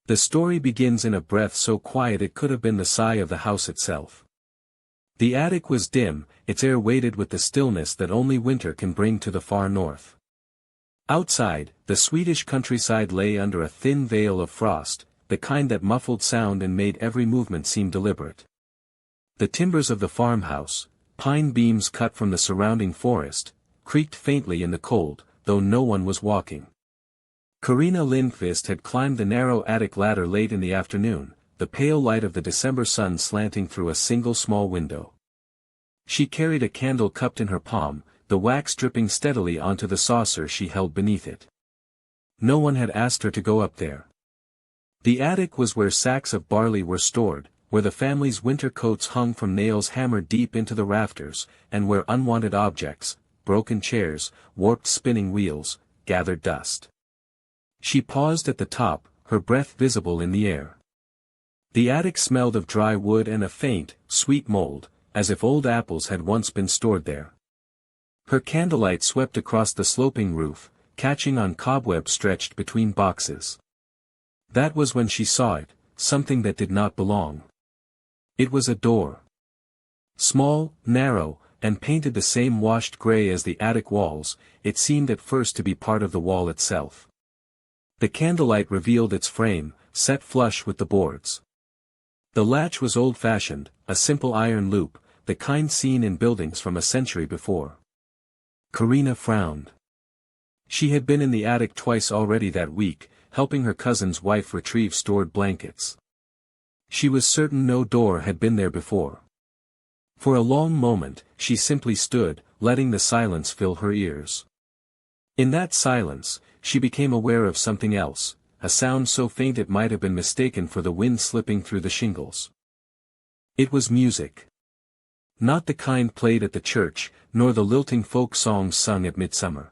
The story begins in a breath so quiet it could have been the sigh of the house itself. The attic was dim, its air weighted with the stillness that only winter can bring to the far north. Outside, the Swedish countryside lay under a thin veil of frost, the kind that muffled sound and made every movement seem deliberate. The timbers of the farmhouse, pine beams cut from the surrounding forest, creaked faintly in the cold, though no one was walking. Carina Lindqvist had climbed the narrow attic ladder late in the afternoon, the pale light of the December sun slanting through a single small window. She carried a candle cupped in her palm, the wax dripping steadily onto the saucer she held beneath it. No one had asked her to go up there. The attic was where sacks of barley were stored, where the family's winter coats hung from nails hammered deep into the rafters, and where unwanted objects, broken chairs, warped spinning wheels, gathered dust. She paused at the top, her breath visible in the air. The attic smelled of dry wood and a faint, sweet mold, as if old apples had once been stored there. Her candlelight swept across the sloping roof, catching on cobwebs stretched between boxes. That was when she saw it, something that did not belong. It was a door. Small, narrow, and painted the same washed gray as the attic walls, it seemed at first to be part of the wall itself. The candlelight revealed its frame, set flush with the boards. The latch was old-fashioned, a simple iron loop, the kind seen in buildings from a century before. Carina frowned. She had been in the attic twice already that week, helping her cousin's wife retrieve stored blankets. She was certain no door had been there before. For a long moment, she simply stood, letting the silence fill her ears. In that silence, she became aware of something else, a sound so faint it might have been mistaken for the wind slipping through the shingles. It was music. Not the kind played at the church, nor the lilting folk songs sung at midsummer.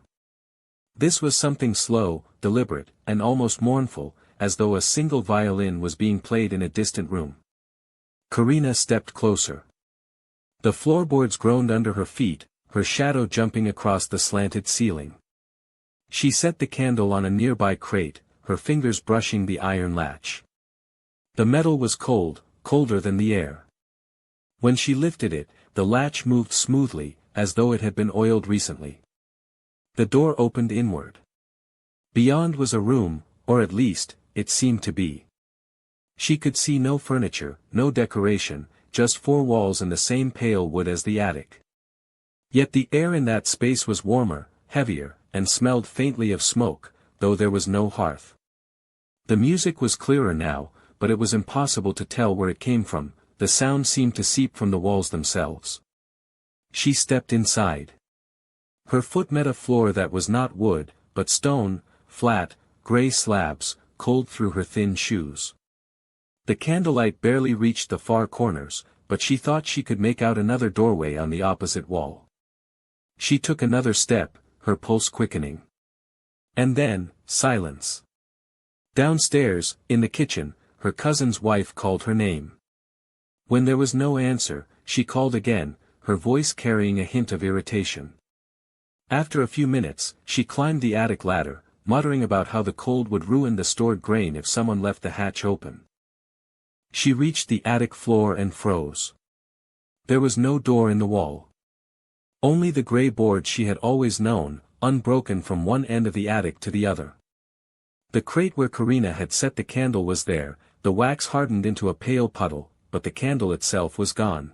This was something slow, deliberate, and almost mournful, as though a single violin was being played in a distant room. Carina stepped closer. The floorboards groaned under her feet, her shadow jumping across the slanted ceiling. She set the candle on a nearby crate, her fingers brushing the iron latch. The metal was cold, colder than the air. When she lifted it, the latch moved smoothly, as though it had been oiled recently. The door opened inward. Beyond was a room, or at least, it seemed to be. She could see no furniture, no decoration, just four walls and the same pale wood as the attic. Yet the air in that space was warmer, heavier, and smelled faintly of smoke, though there was no hearth. The music was clearer now, but it was impossible to tell where it came from, the sound seemed to seep from the walls themselves. She stepped inside. Her foot met a floor that was not wood, but stone, flat, gray slabs, cold through her thin shoes. The candlelight barely reached the far corners, but she thought she could make out another doorway on the opposite wall. She took another step, her pulse quickening. And then, silence. Downstairs, in the kitchen, her cousin's wife called her name. When there was no answer, she called again, her voice carrying a hint of irritation. After a few minutes, she climbed the attic ladder, muttering about how the cold would ruin the stored grain if someone left the hatch open. She reached the attic floor and froze. There was no door in the wall. Only the gray board she had always known, unbroken from one end of the attic to the other. The crate where Carina had set the candle was there, the wax hardened into a pale puddle, but the candle itself was gone.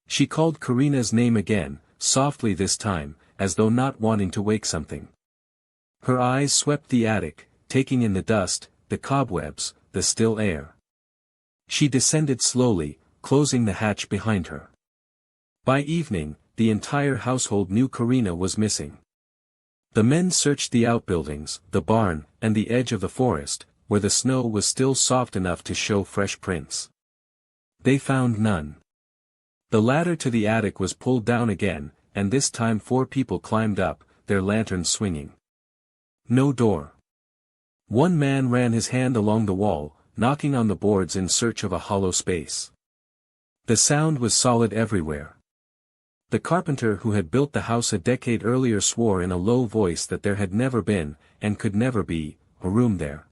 She called Carina's name again, softly this time, as though not wanting to wake something. Her eyes swept the attic, taking in the dust, the cobwebs, the still air. She descended slowly, closing the hatch behind her. By evening, the entire household knew Carina was missing. The men searched the outbuildings, the barn, and the edge of the forest, where the snow was still soft enough to show fresh prints. They found none. The ladder to the attic was pulled down again, and this time 4 people climbed up, their lanterns swinging. No door. One man ran his hand along the wall, knocking on the boards in search of a hollow space. The sound was solid everywhere. The carpenter who had built the house a decade earlier swore in a low voice that there had never been, and could never be, a room there.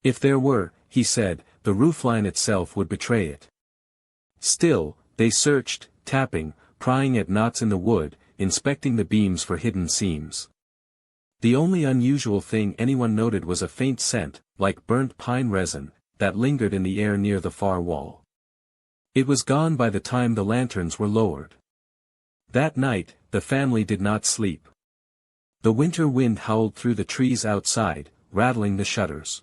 If there were, he said, the roofline itself would betray it. Still, they searched, tapping, prying at knots in the wood, inspecting the beams for hidden seams. The only unusual thing anyone noted was a faint scent, like burnt pine resin, that lingered in the air near the far wall. It was gone by the time the lanterns were lowered. That night, the family did not sleep. The winter wind howled through the trees outside, rattling the shutters.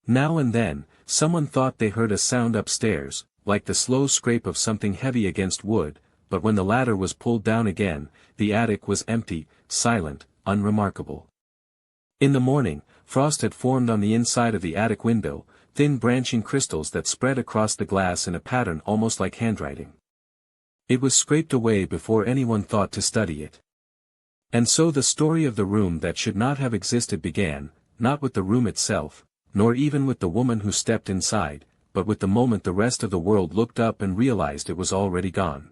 Now and then, someone thought they heard a sound upstairs, like the slow scrape of something heavy against wood, but when the ladder was pulled down again, the attic was empty, silent, unremarkable. In the morning, frost had formed on the inside of the attic window, thin branching crystals that spread across the glass in a pattern almost like handwriting. It was scraped away before anyone thought to study it. And so the story of the room that should not have existed began, not with the room itself, nor even with the woman who stepped inside, but with the moment the rest of the world looked up and realized it was already gone.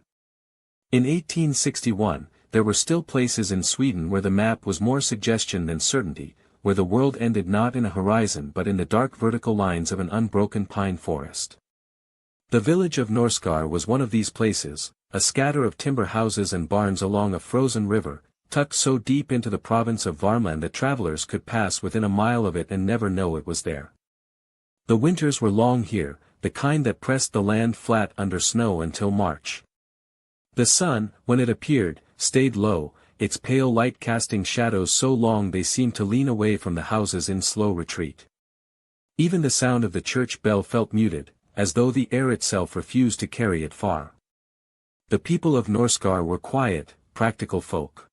In 1861, there were still places in Sweden where the map was more suggestion than certainty, where the world ended not in a horizon but in the dark vertical lines of an unbroken pine forest. The village of Norskar was one of these places, a scatter of timber houses and barns along a frozen river, tucked so deep into the province of Värmland that travelers could pass within a mile of it and never know it was there. The winters were long here, the kind that pressed the land flat under snow until March. The sun, when it appeared, stayed low, its pale light casting shadows so long they seemed to lean away from the houses in slow retreat. Even the sound of the church bell felt muted, as though the air itself refused to carry it far. The people of Norskar were quiet, practical folk.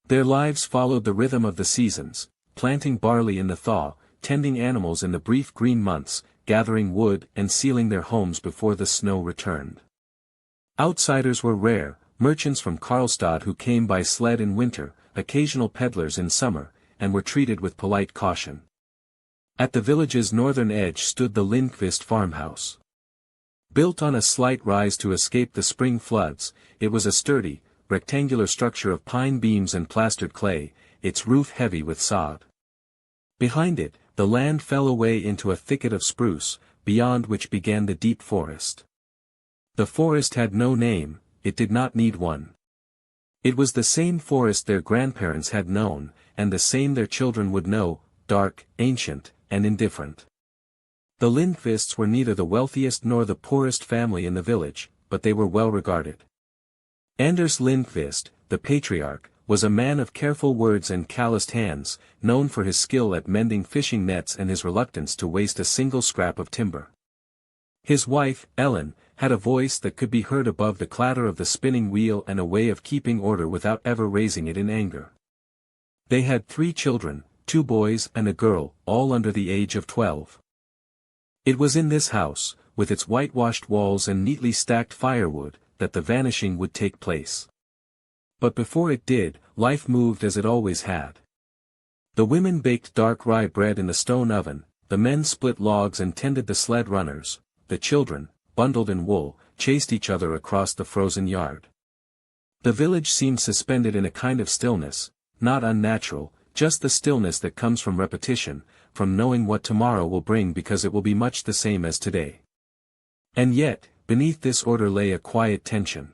Their lives followed the rhythm of the seasons, planting barley in the thaw, tending animals in the brief green months, gathering wood and sealing their homes before the snow returned. Outsiders were rare, merchants from Karlstad who came by sled in winter, occasional peddlers in summer, and were treated with polite caution. At the village's northern edge stood the Lindqvist farmhouse. Built on a slight rise to escape the spring floods, it was a sturdy, rectangular structure of pine beams and plastered clay, its roof heavy with sod. Behind it, the land fell away into a thicket of spruce, beyond which began the deep forest. The forest had no name, it did not need one. It was the same forest their grandparents had known, and the same their children would know, dark, ancient, and indifferent. The Lindqvists were neither the wealthiest nor the poorest family in the village, but they were well regarded. Anders Lindqvist, the patriarch, was a man of careful words and calloused hands, known for his skill at mending fishing nets and his reluctance to waste a single scrap of timber. His wife, Ellen, had a voice that could be heard above the clatter of the spinning wheel and a way of keeping order without ever raising it in anger. They had 3 children, 2 boys and a girl, all under the age of 12. It was in this house, with its whitewashed walls and neatly stacked firewood, that the vanishing would take place. But before it did, life moved as it always had. The women baked dark rye bread in the stone oven, the men split logs and tended the sled runners, the children, bundled in wool, chased each other across the frozen yard. The village seemed suspended in a kind of stillness, not unnatural, just the stillness that comes from repetition, from knowing what tomorrow will bring because it will be much the same as today. And yet, beneath this order lay a quiet tension.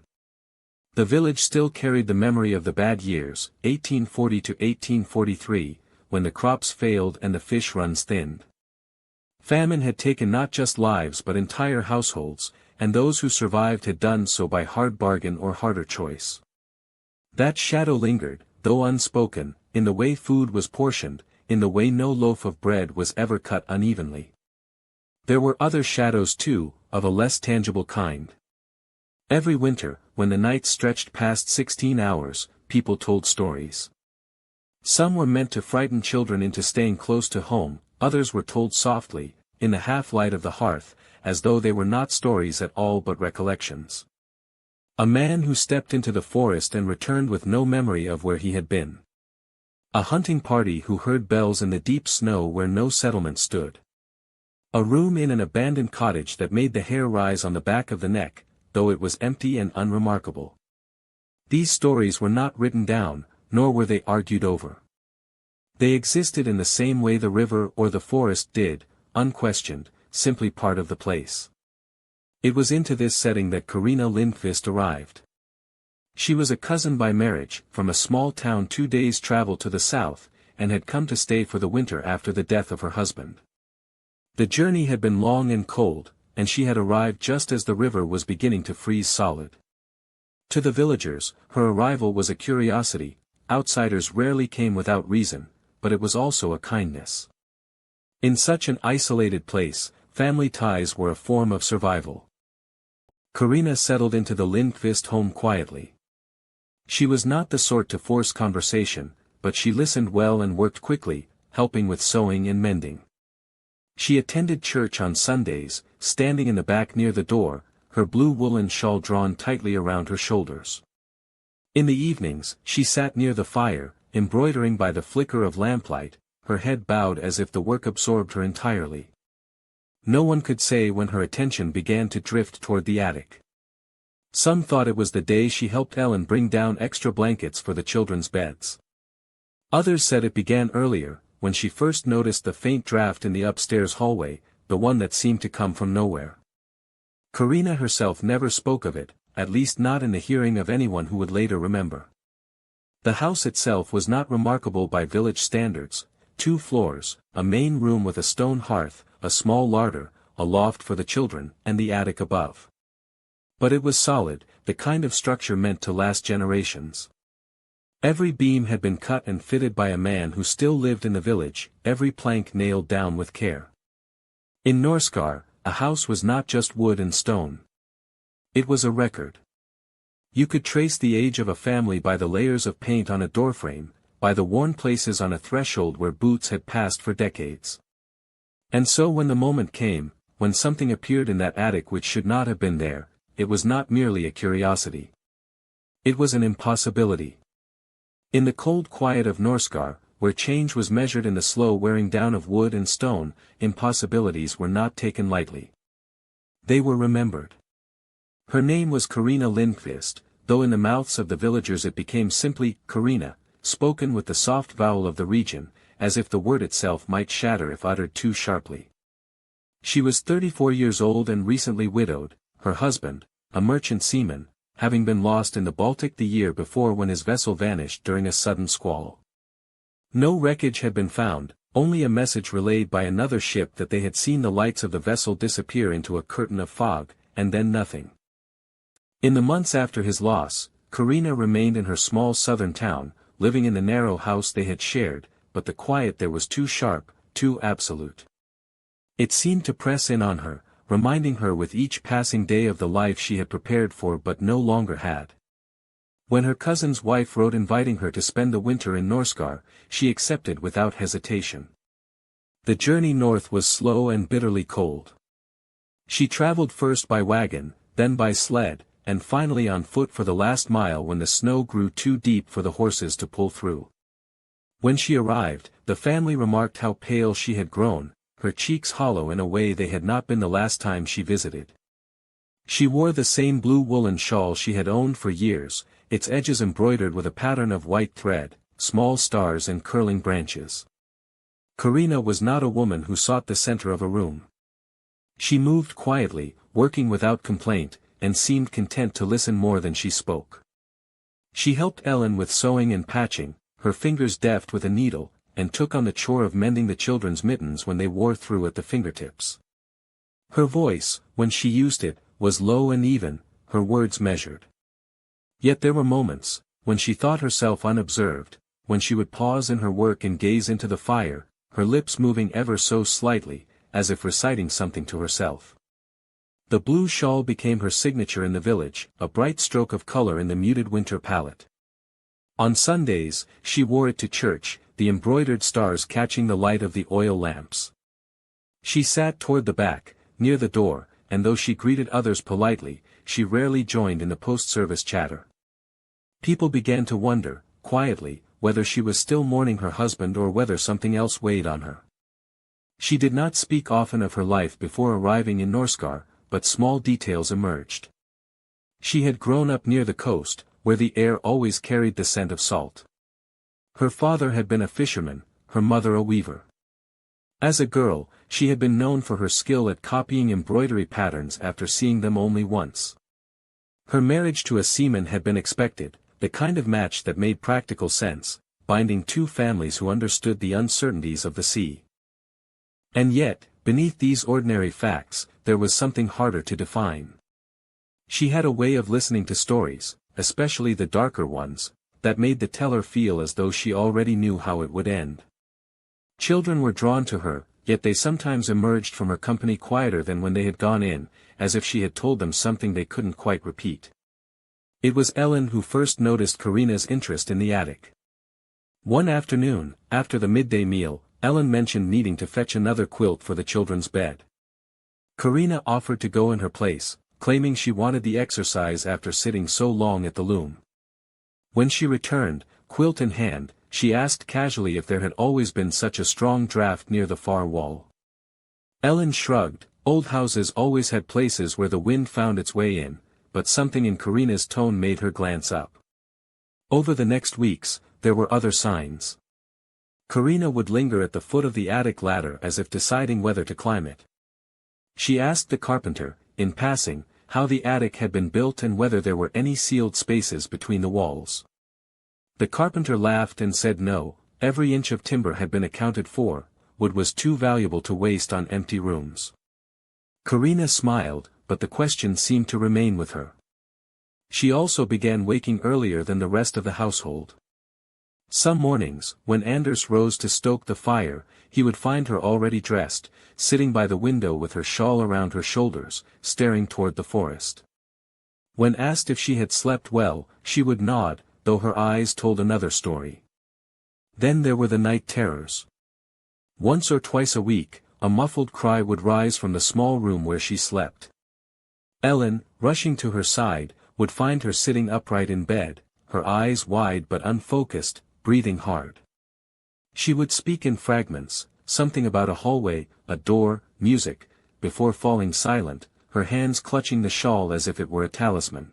The village still carried the memory of the bad years, 1840 to 1843, when the crops failed and the fish runs thinned. Famine had taken not just lives but entire households, and those who survived had done so by hard bargain or harder choice. That shadow lingered, though unspoken, in the way food was portioned, in the way no loaf of bread was ever cut unevenly. There were other shadows too, of a less tangible kind. Every winter, when the nights stretched past 16 hours, people told stories. Some were meant to frighten children into staying close to home, others were told softly, in the half-light of the hearth, as though they were not stories at all but recollections. A man who stepped into the forest and returned with no memory of where he had been. A hunting party who heard bells in the deep snow where no settlement stood. A room in an abandoned cottage that made the hair rise on the back of the neck, though it was empty and unremarkable. These stories were not written down, nor were they argued over. They existed in the same way the river or the forest did, unquestioned, simply part of the place. It was into this setting that Karina Lindqvist arrived. She was a cousin by marriage, from a small town 2 days' travel to the south, and had come to stay for the winter after the death of her husband. The journey had been long and cold, and she had arrived just as the river was beginning to freeze solid. To the villagers, her arrival was a curiosity. Outsiders rarely came without reason, but it was also a kindness. In such an isolated place, family ties were a form of survival. Karina settled into the Lindqvist home quietly. She was not the sort to force conversation, but she listened well and worked quickly, helping with sewing and mending. She attended church on Sundays, standing in the back near the door, her blue woolen shawl drawn tightly around her shoulders. In the evenings, she sat near the fire, embroidering by the flicker of lamplight, her head bowed as if the work absorbed her entirely. No one could say when her attention began to drift toward the attic. Some thought it was the day she helped Ellen bring down extra blankets for the children's beds. Others said it began earlier, when she first noticed the faint draft in the upstairs hallway, the one that seemed to come from nowhere. Karina herself never spoke of it, at least not in the hearing of anyone who would later remember. The house itself was not remarkable by village standards: 2 floors, a main room with a stone hearth, a small larder, a loft for the children, and the attic above. But it was solid, the kind of structure meant to last generations. Every beam had been cut and fitted by a man who still lived in the village, every plank nailed down with care. In Norskar, a house was not just wood and stone. It was a record. You could trace the age of a family by the layers of paint on a doorframe, by the worn places on a threshold where boots had passed for decades. And so when the moment came, when something appeared in that attic which should not have been there, it was not merely a curiosity. It was an impossibility. In the cold quiet of Norskar, where change was measured in the slow wearing down of wood and stone, impossibilities were not taken lightly. They were remembered. Her name was Karina Lindqvist, though in the mouths of the villagers it became simply Karina, spoken with the soft vowel of the region, as if the word itself might shatter if uttered too sharply. She was 34 years old and recently widowed, her husband, a merchant seaman, having been lost in the Baltic the year before when his vessel vanished during a sudden squall. No wreckage had been found, only a message relayed by another ship that they had seen the lights of the vessel disappear into a curtain of fog, and then nothing. In the months after his loss, Karina remained in her small southern town, living in the narrow house they had shared, but the quiet there was too sharp, too absolute. It seemed to press in on her, reminding her with each passing day of the life she had prepared for but no longer had. When her cousin's wife wrote inviting her to spend the winter in Norskar, she accepted without hesitation. The journey north was slow and bitterly cold. She traveled first by wagon, then by sled, and finally on foot for the last mile when the snow grew too deep for the horses to pull through. When she arrived, the family remarked how pale she had grown, her cheeks hollow in a way they had not been the last time she visited. She wore the same blue woolen shawl she had owned for years, its edges embroidered with a pattern of white thread, small stars and curling branches. Karina was not a woman who sought the center of a room. She moved quietly, working without complaint, and seemed content to listen more than she spoke. She helped Ellen with sewing and patching, her fingers deft with a needle, and took on the chore of mending the children's mittens when they wore through at the fingertips. Her voice, when she used it, was low and even, her words measured. Yet there were moments, when she thought herself unobserved, when she would pause in her work and gaze into the fire, her lips moving ever so slightly, as if reciting something to herself. The blue shawl became her signature in the village, a bright stroke of color in the muted winter palette. On Sundays, she wore it to church, the embroidered stars catching the light of the oil lamps. She sat toward the back, near the door, and though she greeted others politely, she rarely joined in the post-service chatter. People began to wonder, quietly, whether she was still mourning her husband or whether something else weighed on her. She did not speak often of her life before arriving in Norskar, but small details emerged. She had grown up near the coast, where the air always carried the scent of salt. Her father had been a fisherman, her mother a weaver. As a girl, she had been known for her skill at copying embroidery patterns after seeing them only once. Her marriage to a seaman had been expected, the kind of match that made practical sense, binding two families who understood the uncertainties of the sea. And yet, beneath these ordinary facts, there was something harder to define. She had a way of listening to stories, especially the darker ones, that made the teller feel as though she already knew how it would end. Children were drawn to her, yet they sometimes emerged from her company quieter than when they had gone in, as if she had told them something they couldn't quite repeat. It was Ellen who first noticed Karina's interest in the attic. One afternoon, after the midday meal, Ellen mentioned needing to fetch another quilt for the children's bed. Karina offered to go in her place, claiming she wanted the exercise after sitting so long at the loom. When she returned, quilt in hand, she asked casually if there had always been such a strong draft near the far wall. Ellen shrugged. Old houses always had places where the wind found its way in, but something in Karina's tone made her glance up. Over the next weeks, there were other signs. Karina would linger at the foot of the attic ladder as if deciding whether to climb it. She asked the carpenter, in passing, how the attic had been built and whether there were any sealed spaces between the walls. The carpenter laughed and said no, every inch of timber had been accounted for, wood was too valuable to waste on empty rooms. Karina smiled, but the question seemed to remain with her. She also began waking earlier than the rest of the household. Some mornings, when Anders rose to stoke the fire, he would find her already dressed, sitting by the window with her shawl around her shoulders, staring toward the forest. When asked if she had slept well, she would nod, though her eyes told another story. Then there were the night terrors. Once or twice a week, a muffled cry would rise from the small room where she slept. Ellen, rushing to her side, would find her sitting upright in bed, her eyes wide but unfocused, breathing hard. She would speak in fragments, something about a hallway, a door, music, before falling silent, her hands clutching the shawl as if it were a talisman.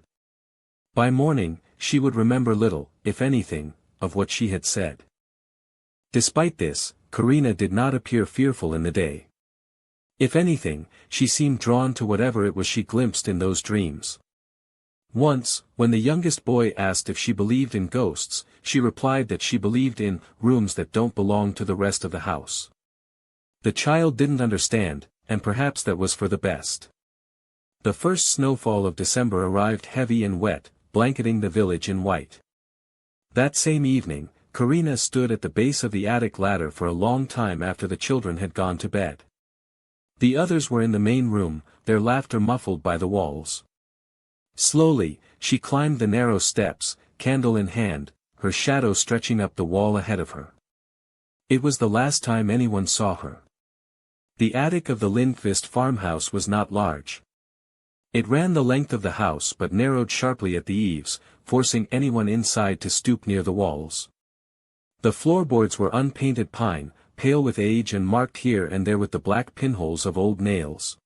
By morning, she would remember little, if anything, of what she had said. Despite this, Karina did not appear fearful in the day. If anything, she seemed drawn to whatever it was she glimpsed in those dreams. Once, when the youngest boy asked if she believed in ghosts, she replied that she believed in rooms that don't belong to the rest of the house. The child didn't understand, and perhaps that was for the best. The first snowfall of December arrived heavy and wet, blanketing the village in white. That same evening, Karina stood at the base of the attic ladder for a long time after the children had gone to bed. The others were in the main room, their laughter muffled by the walls. Slowly, she climbed the narrow steps, candle in hand, her shadow stretching up the wall ahead of her. It was the last time anyone saw her. The attic of the Lindqvist farmhouse was not large. It ran the length of the house but narrowed sharply at the eaves, forcing anyone inside to stoop near the walls. The floorboards were unpainted pine, pale with age and marked here and there with the black pinholes of old nails.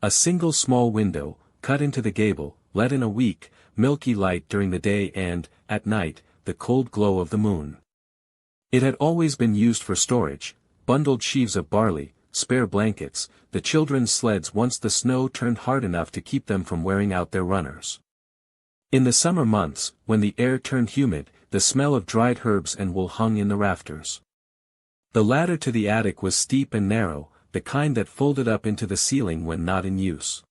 A single small window, cut into the gable, let in a weak, milky light during the day and, at night, the cold glow of the moon. It had always been used for storage, bundled sheaves of barley, spare blankets, the children's sleds once the snow turned hard enough to keep them from wearing out their runners. In the summer months, when the air turned humid, the smell of dried herbs and wool hung in the rafters. The ladder to the attic was steep and narrow, the kind that folded up into the ceiling when not in use.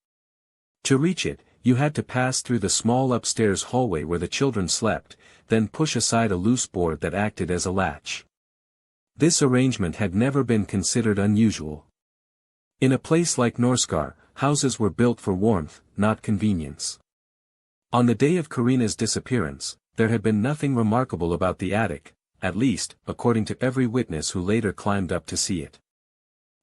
To reach it, you had to pass through the small upstairs hallway where the children slept, then push aside a loose board that acted as a latch. This arrangement had never been considered unusual. In a place like Norskar, houses were built for warmth, not convenience. On the day of Karina's disappearance, there had been nothing remarkable about the attic, at least, according to every witness who later climbed up to see it.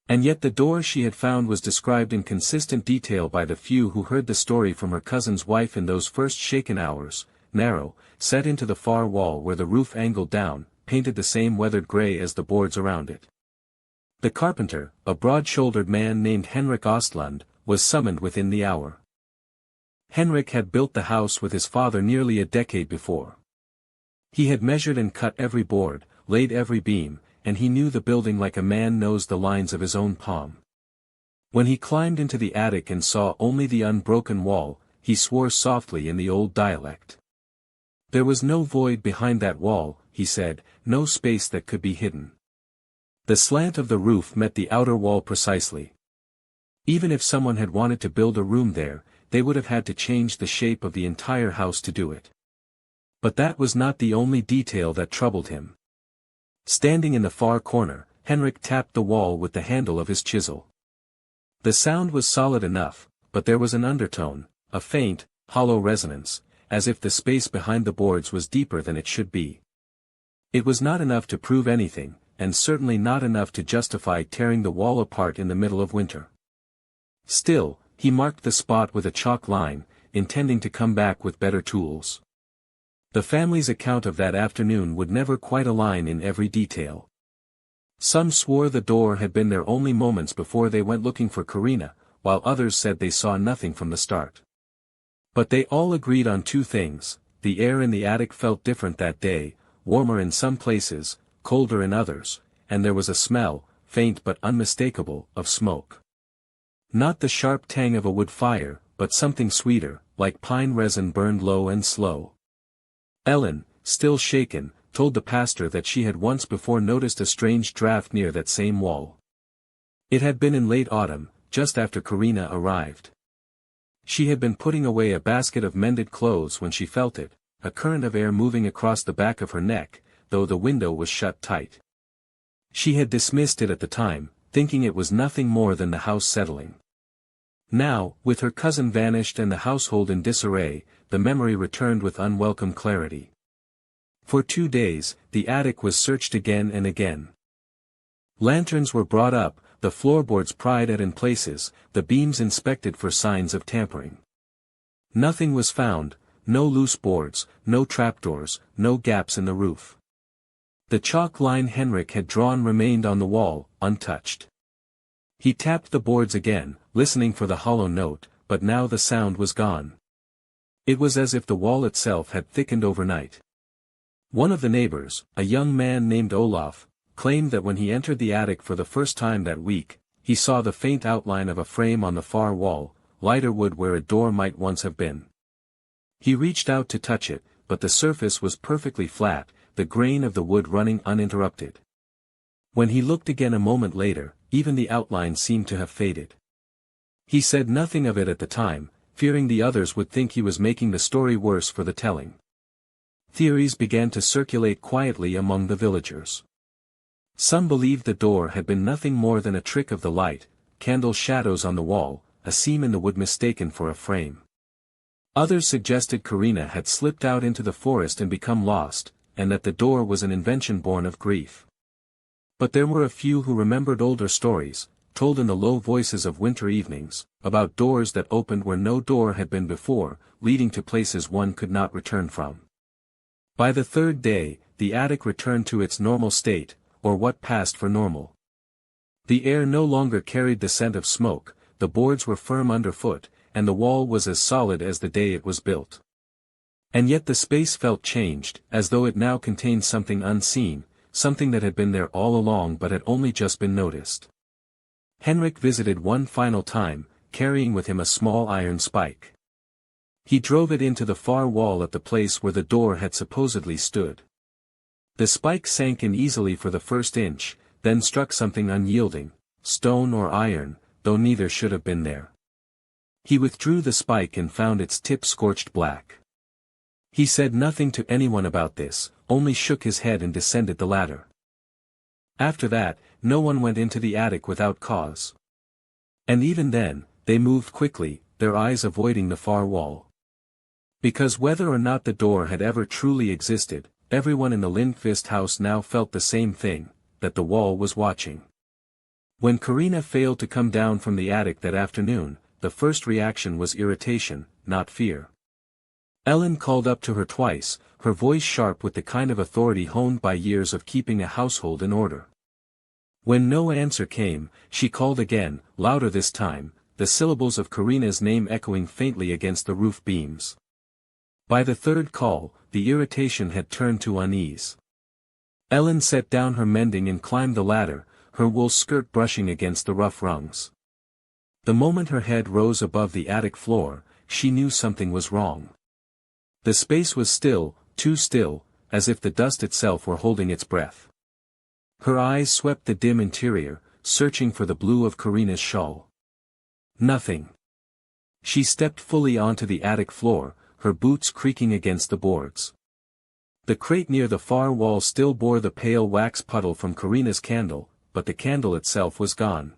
And yet the door she had found was described in consistent detail by the few who heard the story from her cousin's wife in those first shaken hours, narrow, set into the far wall where the roof angled down, painted the same weathered gray as the boards around it. The carpenter, a broad-shouldered man named Henrik Ostlund, was summoned within the hour. Henrik had built the house with his father nearly a decade before. He had measured and cut every board, laid every beam, and he knew the building like a man knows the lines of his own palm. When he climbed into the attic and saw only the unbroken wall, he swore softly in the old dialect. There was no void behind that wall, he said, no space that could be hidden. The slant of the roof met the outer wall precisely. Even if someone had wanted to build a room there, they would have had to change the shape of the entire house to do it. But that was not the only detail that troubled him. Standing in the far corner, Henrik tapped the wall with the handle of his chisel. The sound was solid enough, but there was an undertone, a faint, hollow resonance, as if the space behind the boards was deeper than it should be. It was not enough to prove anything, and certainly not enough to justify tearing the wall apart in the middle of winter. Still, he marked the spot with a chalk line, intending to come back with better tools. The family's account of that afternoon would never quite align in every detail. Some swore the door had been there only moments before they went looking for Karina, while others said they saw nothing from the start. But they all agreed on two things: the air in the attic felt different that day, warmer in some places, colder in others, and there was a smell, faint but unmistakable, of smoke. Not the sharp tang of a wood fire, but something sweeter, like pine resin burned low and slow. Ellen, still shaken, told the pastor that she had once before noticed a strange draft near that same wall. It had been in late autumn, just after Karina arrived. She had been putting away a basket of mended clothes when she felt it, a current of air moving across the back of her neck, though the window was shut tight. She had dismissed it at the time, thinking it was nothing more than the house settling. Now, with her cousin vanished and the household in disarray, the memory returned with unwelcome clarity. For 2 days, the attic was searched again and again. Lanterns were brought up, the floorboards pried at in places, the beams inspected for signs of tampering. Nothing was found, no loose boards, no trapdoors, no gaps in the roof. The chalk line Henrik had drawn remained on the wall, untouched. He tapped the boards again, listening for the hollow note, but now the sound was gone. It was as if the wall itself had thickened overnight. One of the neighbors, a young man named Olaf, claimed that when he entered the attic for the first time that week, he saw the faint outline of a frame on the far wall, lighter wood where a door might once have been. He reached out to touch it, but the surface was perfectly flat, the grain of the wood running uninterrupted. When he looked again a moment later, even the outline seemed to have faded. He said nothing of it at the time, fearing the others would think he was making the story worse for the telling. Theories began to circulate quietly among the villagers. Some believed the door had been nothing more than a trick of the light, candle shadows on the wall, a seam in the wood mistaken for a frame. Others suggested Karina had slipped out into the forest and become lost, and that the door was an invention born of grief. But there were a few who remembered older stories, told in the low voices of winter evenings, about doors that opened where no door had been before, leading to places one could not return from. By the third day, the attic returned to its normal state, or what passed for normal. The air no longer carried the scent of smoke, the boards were firm underfoot, and the wall was as solid as the day it was built. And yet the space felt changed, as though it now contained something unseen, something that had been there all along but had only just been noticed. Henrik visited one final time, carrying with him a small iron spike. He drove it into the far wall at the place where the door had supposedly stood. The spike sank in easily for the first inch, then struck something unyielding, stone or iron, though neither should have been there. He withdrew the spike and found its tip scorched black. He said nothing to anyone about this, only shook his head and descended the ladder. After that, no one went into the attic without cause. And even then, they moved quickly, their eyes avoiding the far wall. Because whether or not the door had ever truly existed, everyone in the Lindqvist house now felt the same thing, that the wall was watching. When Karina failed to come down from the attic that afternoon, the first reaction was irritation, not fear. Ellen called up to her twice, her voice sharp with the kind of authority honed by years of keeping a household in order. When no answer came, she called again, louder this time, the syllables of Karina's name echoing faintly against the roof beams. By the third call, the irritation had turned to unease. Ellen set down her mending and climbed the ladder, her wool skirt brushing against the rough rungs. The moment her head rose above the attic floor, she knew something was wrong. The space was still, too still, as if the dust itself were holding its breath. Her eyes swept the dim interior, searching for the blue of Karina's shawl. Nothing. She stepped fully onto the attic floor, her boots creaking against the boards. The crate near the far wall still bore the pale wax puddle from Karina's candle, but the candle itself was gone.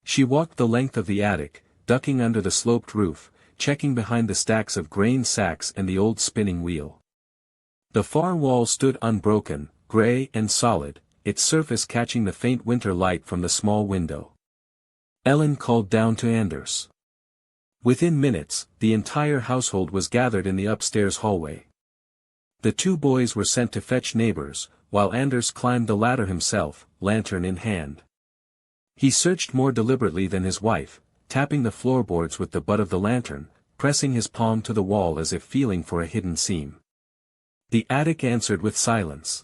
She walked the length of the attic, ducking under the sloped roof, checking behind the stacks of grain sacks and the old spinning wheel. The far wall stood unbroken, gray and solid, its surface catching the faint winter light from the small window. Ellen called down to Anders. Within minutes, the entire household was gathered in the upstairs hallway. The two boys were sent to fetch neighbors, while Anders climbed the ladder himself, lantern in hand. He searched more deliberately than his wife, tapping the floorboards with the butt of the lantern, pressing his palm to the wall as if feeling for a hidden seam. The attic answered with silence.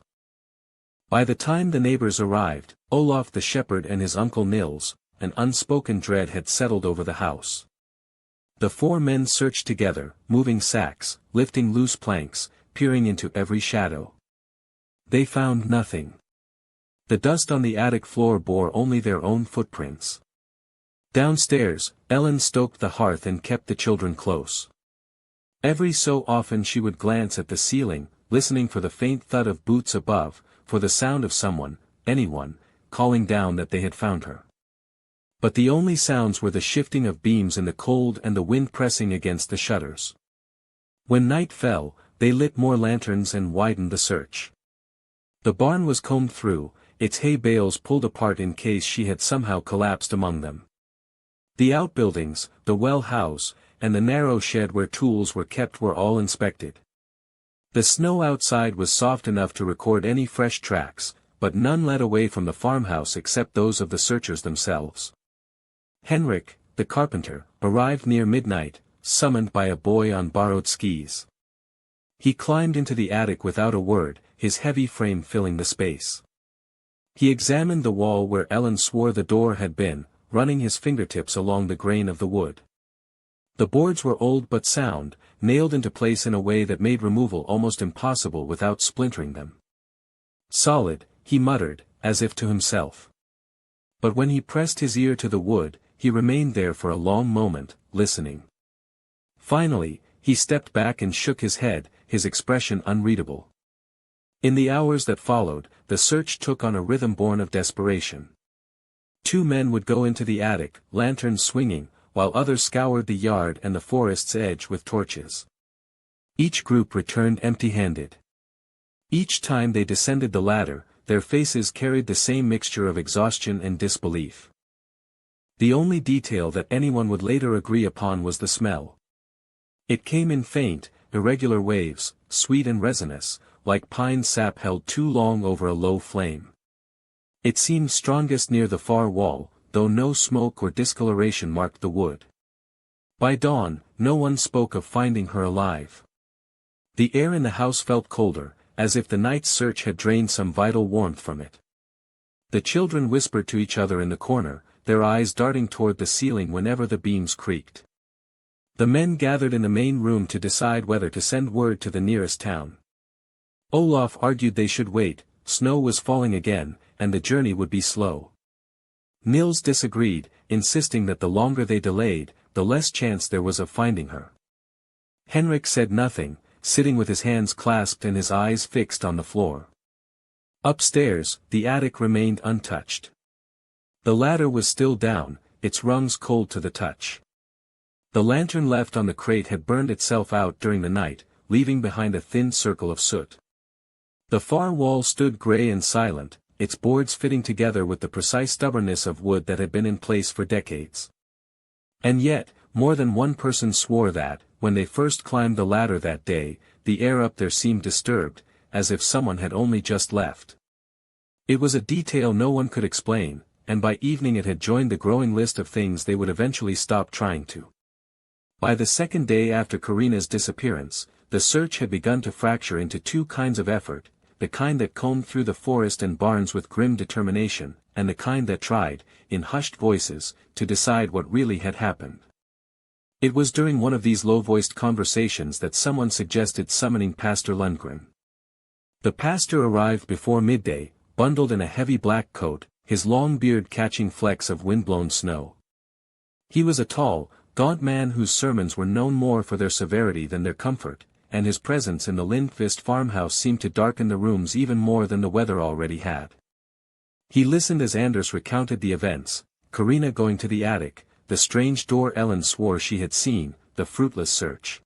By the time the neighbors arrived, Olaf the shepherd and his uncle Nils, an unspoken dread had settled over the house. The four men searched together, moving sacks, lifting loose planks, peering into every shadow. They found nothing. The dust on the attic floor bore only their own footprints. Downstairs, Ellen stoked the hearth and kept the children close. Every so often she would glance at the ceiling, listening for the faint thud of boots above, for the sound of someone, anyone, calling down that they had found her. But the only sounds were the shifting of beams in the cold and the wind pressing against the shutters. When night fell, they lit more lanterns and widened the search. The barn was combed through, its hay bales pulled apart in case she had somehow collapsed among them. The outbuildings, the well house, and the narrow shed where tools were kept were all inspected. The snow outside was soft enough to record any fresh tracks, but none led away from the farmhouse except those of the searchers themselves. Henrik, the carpenter, arrived near midnight, summoned by a boy on borrowed skis. He climbed into the attic without a word, his heavy frame filling the space. He examined the wall where Ellen swore the door had been, running his fingertips along the grain of the wood. The boards were old but sound, nailed into place in a way that made removal almost impossible without splintering them. Solid, he muttered, as if to himself. But when he pressed his ear to the wood, he remained there for a long moment, listening. Finally, he stepped back and shook his head, his expression unreadable. In the hours that followed, the search took on a rhythm born of desperation. Two men would go into the attic, lanterns swinging, while others scoured the yard and the forest's edge with torches. Each group returned empty-handed. Each time they descended the ladder, their faces carried the same mixture of exhaustion and disbelief. The only detail that anyone would later agree upon was the smell. It came in faint, irregular waves, sweet and resinous, like pine sap held too long over a low flame. It seemed strongest near the far wall, though no smoke or discoloration marked the wood. By dawn, no one spoke of finding her alive. The air in the house felt colder, as if the night's search had drained some vital warmth from it. The children whispered to each other in the corner, their eyes darting toward the ceiling whenever the beams creaked. The men gathered in the main room to decide whether to send word to the nearest town. Olaf argued they should wait, snow was falling again, and the journey would be slow. Nils disagreed, insisting that the longer they delayed, the less chance there was of finding her. Henrik said nothing, sitting with his hands clasped and his eyes fixed on the floor. Upstairs, the attic remained untouched. The ladder was still down, its rungs cold to the touch. The lantern left on the crate had burned itself out during the night, leaving behind a thin circle of soot. The far wall stood gray and silent, its boards fitting together with the precise stubbornness of wood that had been in place for decades. And yet, more than one person swore that, when they first climbed the ladder that day, the air up there seemed disturbed, as if someone had only just left. It was a detail no one could explain, and by evening it had joined the growing list of things they would eventually stop trying to. By the second day after Karina's disappearance, the search had begun to fracture into two kinds of effort, the kind that combed through the forest and barns with grim determination, and the kind that tried, in hushed voices, to decide what really had happened. It was during one of these low-voiced conversations that someone suggested summoning Pastor Lundgren. The pastor arrived before midday, bundled in a heavy black coat, his long beard catching flecks of wind-blown snow. He was a tall, gaunt man whose sermons were known more for their severity than their comfort, and his presence in the Lindqvist farmhouse seemed to darken the rooms even more than the weather already had. He listened as Anders recounted the events, Carina going to the attic, the strange door Ellen swore she had seen, the fruitless search.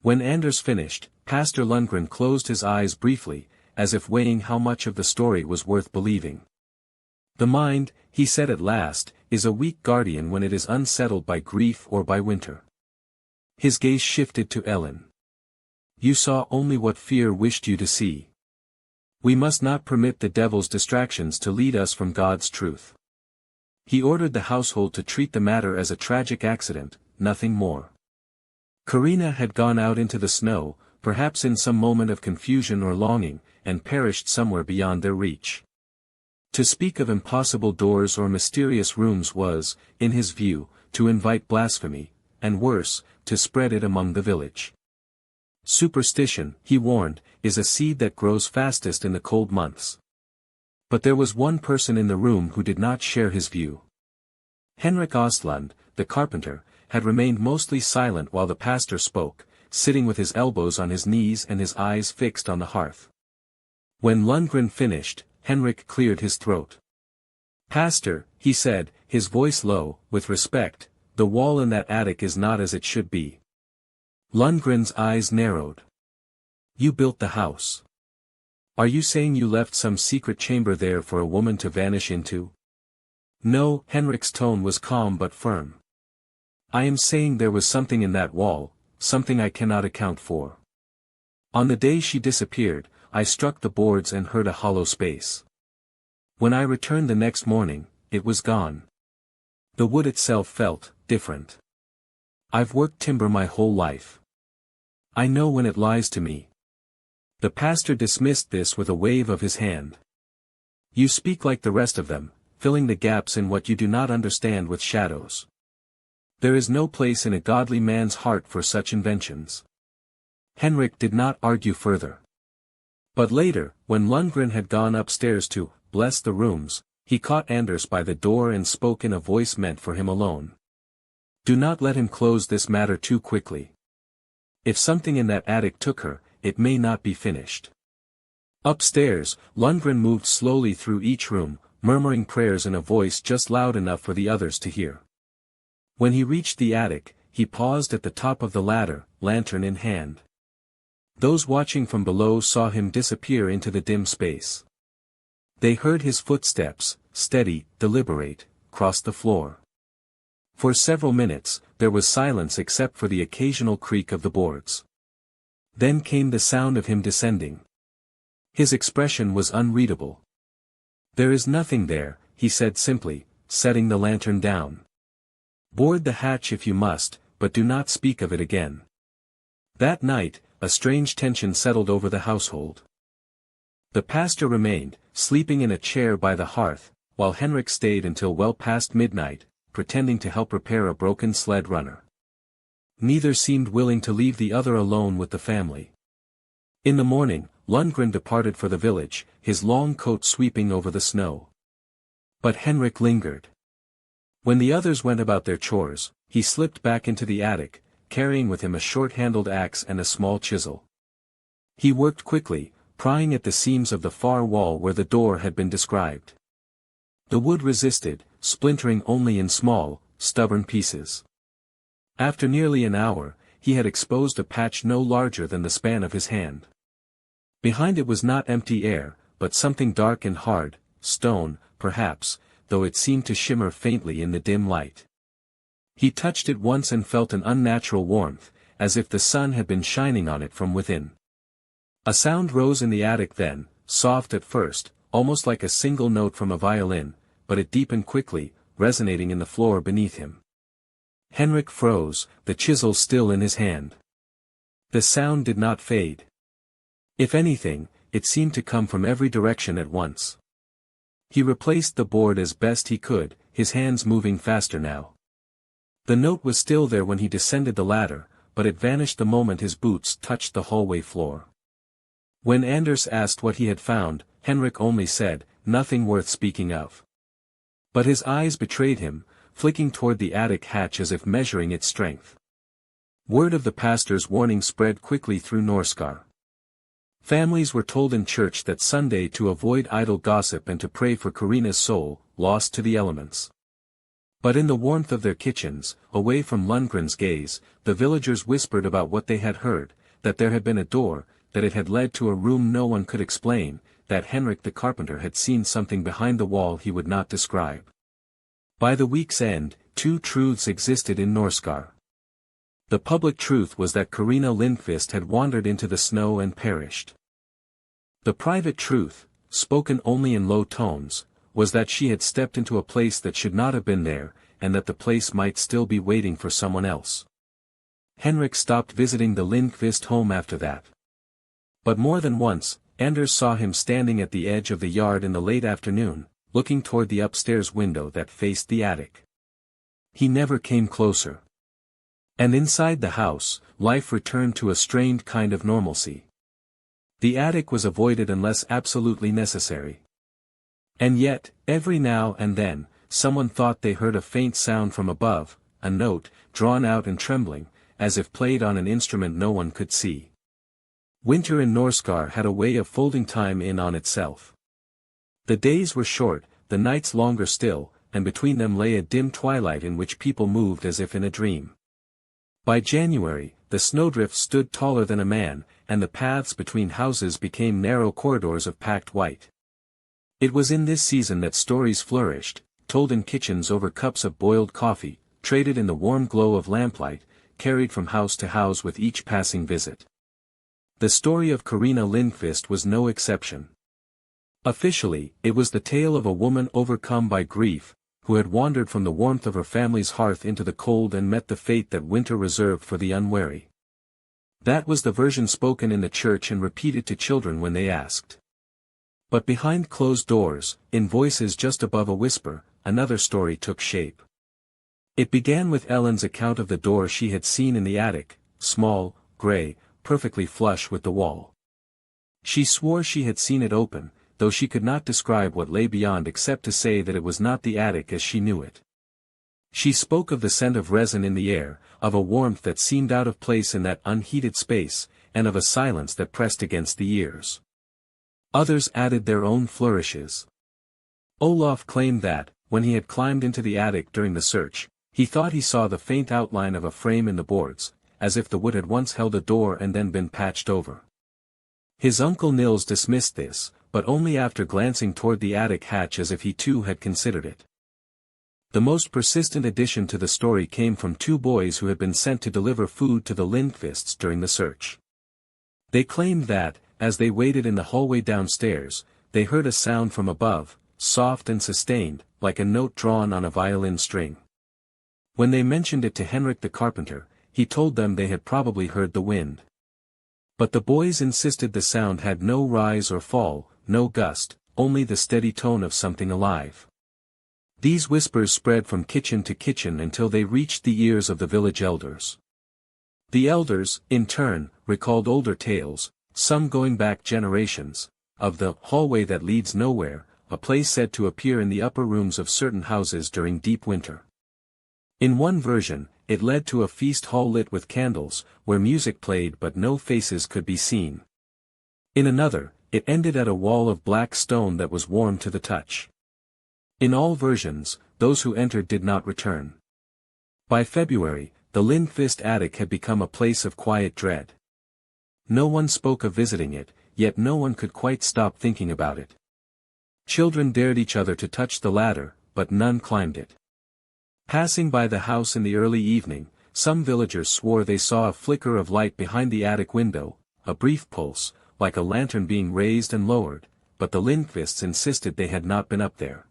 When Anders finished, Pastor Lundgren closed his eyes briefly, as if weighing how much of the story was worth believing. The mind, he said at last, is a weak guardian when it is unsettled by grief or by winter. His gaze shifted to Ellen. You saw only what fear wished you to see. We must not permit the devil's distractions to lead us from God's truth. He ordered the household to treat the matter as a tragic accident, nothing more. Carina had gone out into the snow, perhaps in some moment of confusion or longing, and perished somewhere beyond their reach. To speak of impossible doors or mysterious rooms was, in his view, to invite blasphemy, and worse, to spread it among the village. Superstition, he warned, is a seed that grows fastest in the cold months. But there was one person in the room who did not share his view. Henrik Ostlund, the carpenter, had remained mostly silent while the pastor spoke, sitting with his elbows on his knees and his eyes fixed on the hearth. When Lundgren finished, Henrik cleared his throat. Pastor, he said, his voice low, with respect, the wall in that attic is not as it should be. Lundgren's eyes narrowed. You built the house. Are you saying you left some secret chamber there for a woman to vanish into? No, Henrik's tone was calm but firm. I am saying there was something in that wall, something I cannot account for. On the day she disappeared, I struck the boards and heard a hollow space. When I returned the next morning, it was gone. The wood itself felt different. I've worked timber my whole life. I know when it lies to me. The pastor dismissed this with a wave of his hand. You speak like the rest of them, filling the gaps in what you do not understand with shadows. There is no place in a godly man's heart for such inventions. Henrik did not argue further. But later, when Lundgren had gone upstairs to bless the rooms, he caught Anders by the door and spoke in a voice meant for him alone. Do not let him close this matter too quickly. If something in that attic took her, it may not be finished. Upstairs, Lundgren moved slowly through each room, murmuring prayers in a voice just loud enough for the others to hear. When he reached the attic, he paused at the top of the ladder, lantern in hand. Those watching from below saw him disappear into the dim space. They heard his footsteps, steady, deliberate, cross the floor. For several minutes, there was silence except for the occasional creak of the boards. Then came the sound of him descending. His expression was unreadable. There is nothing there, he said simply, setting the lantern down. Board the hatch if you must, but do not speak of it again. That night, a strange tension settled over the household. The pastor remained, sleeping in a chair by the hearth, while Henrik stayed until well past midnight, pretending to help repair a broken sled runner. Neither seemed willing to leave the other alone with the family. In the morning, Lundgren departed for the village, his long coat sweeping over the snow. But Henrik lingered. When the others went about their chores, he slipped back into the attic, carrying with him a short-handled axe and a small chisel. He worked quickly, prying at the seams of the far wall where the door had been described. The wood resisted, splintering only in small, stubborn pieces. After nearly an hour, he had exposed a patch no larger than the span of his hand. Behind it was not empty air, but something dark and hard, stone, perhaps, though it seemed to shimmer faintly in the dim light. He touched it once and felt an unnatural warmth, as if the sun had been shining on it from within. A sound rose in the attic then, soft at first, almost like a single note from a violin, but it deepened quickly, resonating in the floor beneath him. Henrik froze, the chisel still in his hand. The sound did not fade. If anything, it seemed to come from every direction at once. He replaced the board as best he could, his hands moving faster now. The note was still there when he descended the ladder, but it vanished the moment his boots touched the hallway floor. When Anders asked what he had found, Henrik only said, "Nothing worth speaking of." But his eyes betrayed him, flicking toward the attic hatch as if measuring its strength. Word of the pastor's warning spread quickly through Norskar. Families were told in church that Sunday to avoid idle gossip and to pray for Karina's soul, lost to the elements. But in the warmth of their kitchens, away from Lundgren's gaze, the villagers whispered about what they had heard, that there had been a door, that it had led to a room no one could explain, that Henrik the carpenter had seen something behind the wall he would not describe. By the week's end, two truths existed in Norskar. The public truth was that Karina Lindqvist had wandered into the snow and perished. The private truth, spoken only in low tones, was that she had stepped into a place that should not have been there, and that the place might still be waiting for someone else. Henrik stopped visiting the Lindqvist home after that. But more than once, Anders saw him standing at the edge of the yard in the late afternoon, looking toward the upstairs window that faced the attic. He never came closer. And inside the house, life returned to a strained kind of normalcy. The attic was avoided unless absolutely necessary. And yet, every now and then, someone thought they heard a faint sound from above, a note, drawn out and trembling, as if played on an instrument no one could see. Winter in Norskar had a way of folding time in on itself. The days were short, the nights longer still, and between them lay a dim twilight in which people moved as if in a dream. By January, the snowdrift stood taller than a man, and the paths between houses became narrow corridors of packed white. It was in this season that stories flourished, told in kitchens over cups of boiled coffee, traded in the warm glow of lamplight, carried from house to house with each passing visit. The story of Karina Lindqvist was no exception. Officially, it was the tale of a woman overcome by grief, who had wandered from the warmth of her family's hearth into the cold and met the fate that winter reserved for the unwary. That was the version spoken in the church and repeated to children when they asked. But behind closed doors, in voices just above a whisper, another story took shape. It began with Ellen's account of the door she had seen in the attic, small, gray, perfectly flush with the wall. She swore she had seen it open, though she could not describe what lay beyond except to say that it was not the attic as she knew it. She spoke of the scent of resin in the air, of a warmth that seemed out of place in that unheated space, and of a silence that pressed against the ears. Others added their own flourishes. Olaf claimed that, when he had climbed into the attic during the search, he thought he saw the faint outline of a frame in the boards, as if the wood had once held a door and then been patched over. His uncle Nils dismissed this, but only after glancing toward the attic hatch as if he too had considered it. The most persistent addition to the story came from two boys who had been sent to deliver food to the Lindqvists during the search. They claimed that, as they waited in the hallway downstairs, they heard a sound from above, soft and sustained, like a note drawn on a violin string. When they mentioned it to Henrik the carpenter, he told them they had probably heard the wind. But the boys insisted the sound had no rise or fall, no gust, only the steady tone of something alive. These whispers spread from kitchen to kitchen until they reached the ears of the village elders. The elders, in turn, recalled older tales, some going back generations, of the hallway that leads nowhere, a place said to appear in the upper rooms of certain houses during deep winter. In one version, it led to a feast hall lit with candles, where music played but no faces could be seen. In another, it ended at a wall of black stone that was warm to the touch. In all versions, those who entered did not return. By February, the Lindqvist attic had become a place of quiet dread. No one spoke of visiting it, yet no one could quite stop thinking about it. Children dared each other to touch the ladder, but none climbed it. Passing by the house in the early evening, some villagers swore they saw a flicker of light behind the attic window, a brief pulse, like a lantern being raised and lowered, but the Lindqvists insisted they had not been up there.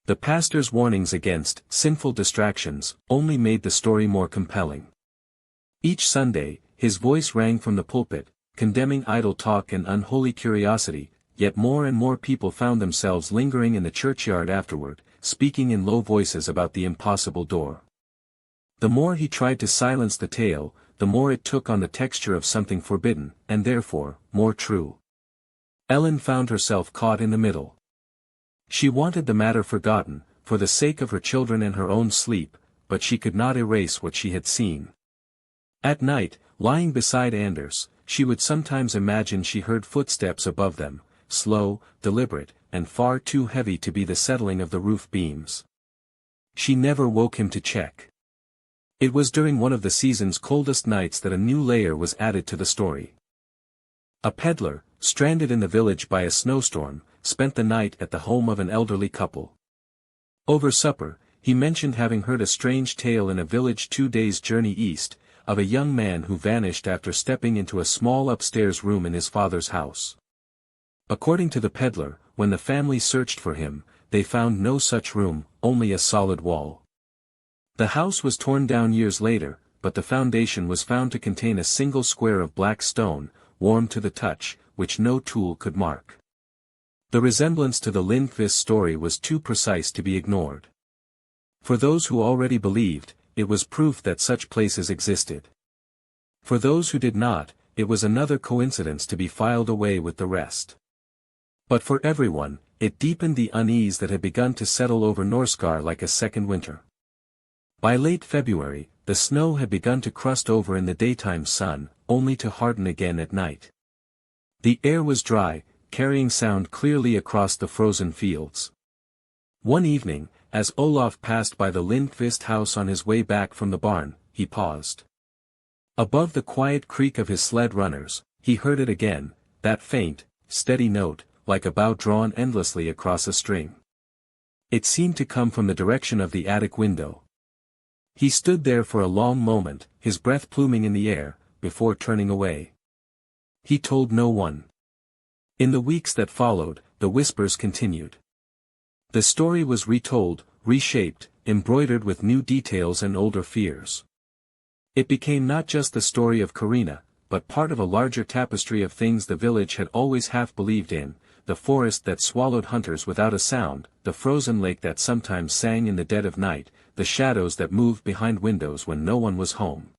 The pastor's warnings against sinful distractions only made the story more compelling. Each Sunday, his voice rang from the pulpit, condemning idle talk and unholy curiosity, yet more and more people found themselves lingering in the churchyard afterward, speaking in low voices about the impossible door. The more he tried to silence the tale, the more it took on the texture of something forbidden, and therefore, more true. Ellen found herself caught in the middle. She wanted the matter forgotten, for the sake of her children and her own sleep, but she could not erase what she had seen. At night, lying beside Anders, she would sometimes imagine she heard footsteps above them, slow, deliberate, and far too heavy to be the settling of the roof beams. She never woke him to check. It was during one of the season's coldest nights that a new layer was added to the story. A peddler, stranded in the village by a snowstorm, spent the night at the home of an elderly couple. Over supper, he mentioned having heard a strange tale in a village 2 days' journey east, of a young man who vanished after stepping into a small upstairs room in his father's house. According to the peddler, when the family searched for him, they found no such room, only a solid wall. The house was torn down years later, but the foundation was found to contain a single square of black stone, warm to the touch, which no tool could mark. The resemblance to the Lindqvist story was too precise to be ignored. For those who already believed, it was proof that such places existed. For those who did not, it was another coincidence to be filed away with the rest. But for everyone, it deepened the unease that had begun to settle over Norskar like a second winter. By late February, the snow had begun to crust over in the daytime sun, only to harden again at night. The air was dry, carrying sound clearly across the frozen fields. One evening, as Olaf passed by the Lindqvist house on his way back from the barn, he paused. Above the quiet creak of his sled runners, he heard it again, that faint, steady note, like a bow drawn endlessly across a string. It seemed to come from the direction of the attic window. He stood there for a long moment, his breath pluming in the air, before turning away. He told no one. In the weeks that followed, the whispers continued. The story was retold, reshaped, embroidered with new details and older fears. It became not just the story of Karina, but part of a larger tapestry of things the village had always half believed in, the forest that swallowed hunters without a sound, the frozen lake that sometimes sang in the dead of night, the shadows that moved behind windows when no one was home.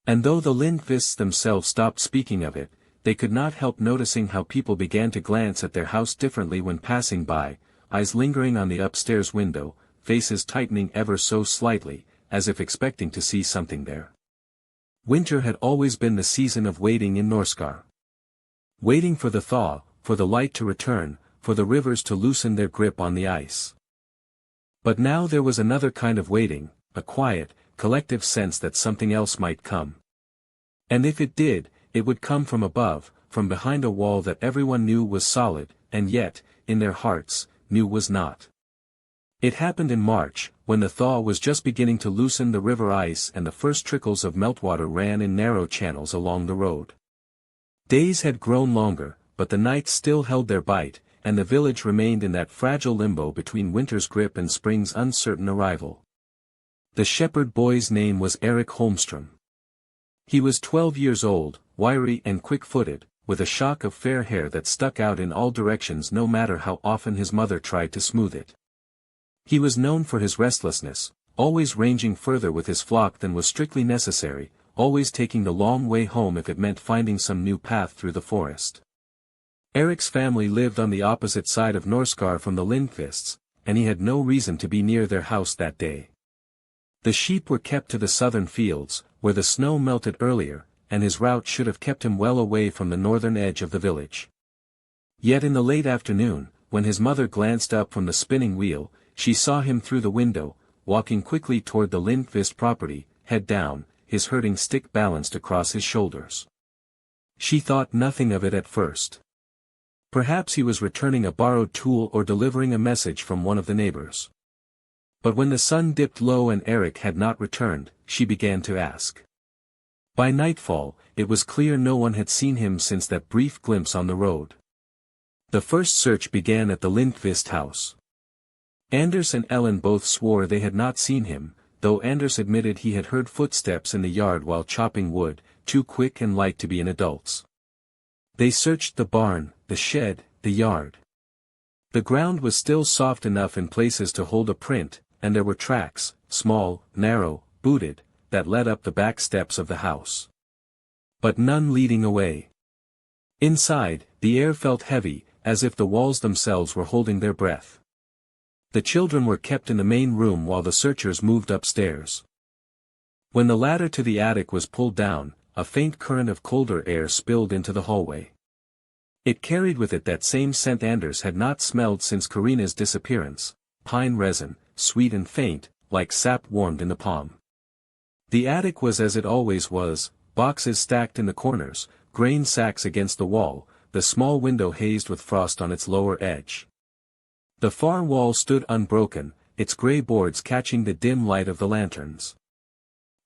And though the Lindqvists themselves stopped speaking of it, they could not help noticing how people began to glance at their house differently when passing by, eyes lingering on the upstairs window, faces tightening ever so slightly, as if expecting to see something there. Winter had always been the season of waiting in Norskar. Waiting for the thaw, for the light to return, for the rivers to loosen their grip on the ice. But now there was another kind of waiting, a quiet, collective sense that something else might come. And if it did, it would come from above, from behind a wall that everyone knew was solid, and yet, in their hearts, knew was not. It happened in March, when the thaw was just beginning to loosen the river ice and the first trickles of meltwater ran in narrow channels along the road. Days had grown longer, but the nights still held their bite, and the village remained in that fragile limbo between winter's grip and spring's uncertain arrival. The shepherd boy's name was Eric Holmström. He was 12 years old, wiry and quick-footed, with a shock of fair hair that stuck out in all directions no matter how often his mother tried to smooth it. He was known for his restlessness, always ranging further with his flock than was strictly necessary, always taking the long way home if it meant finding some new path through the forest. Eric's family lived on the opposite side of Norskar from the Lindqvists, and he had no reason to be near their house that day. The sheep were kept to the southern fields, where the snow melted earlier, and his route should have kept him well away from the northern edge of the village. Yet in the late afternoon, when his mother glanced up from the spinning wheel, she saw him through the window, walking quickly toward the Lindqvist property, head down, his herding stick balanced across his shoulders. She thought nothing of it at first. Perhaps he was returning a borrowed tool or delivering a message from one of the neighbors. But when the sun dipped low and Eric had not returned, she began to ask. By nightfall, it was clear no one had seen him since that brief glimpse on the road. The first search began at the Lindqvist house. Anders and Ellen both swore they had not seen him, though Anders admitted he had heard footsteps in the yard while chopping wood, too quick and light to be an adult's. They searched the barn, the shed, the yard. The ground was still soft enough in places to hold a print, and there were tracks, small, narrow, booted, that led up the back steps of the house. But none leading away. Inside, the air felt heavy, as if the walls themselves were holding their breath. The children were kept in the main room while the searchers moved upstairs. When the ladder to the attic was pulled down, a faint current of colder air spilled into the hallway. It carried with it that same scent Anders had not smelled since Karina's disappearance, pine resin, sweet and faint, like sap warmed in the palm. The attic was as it always was, boxes stacked in the corners, grain sacks against the wall, the small window hazed with frost on its lower edge. The far wall stood unbroken, its grey boards catching the dim light of the lanterns.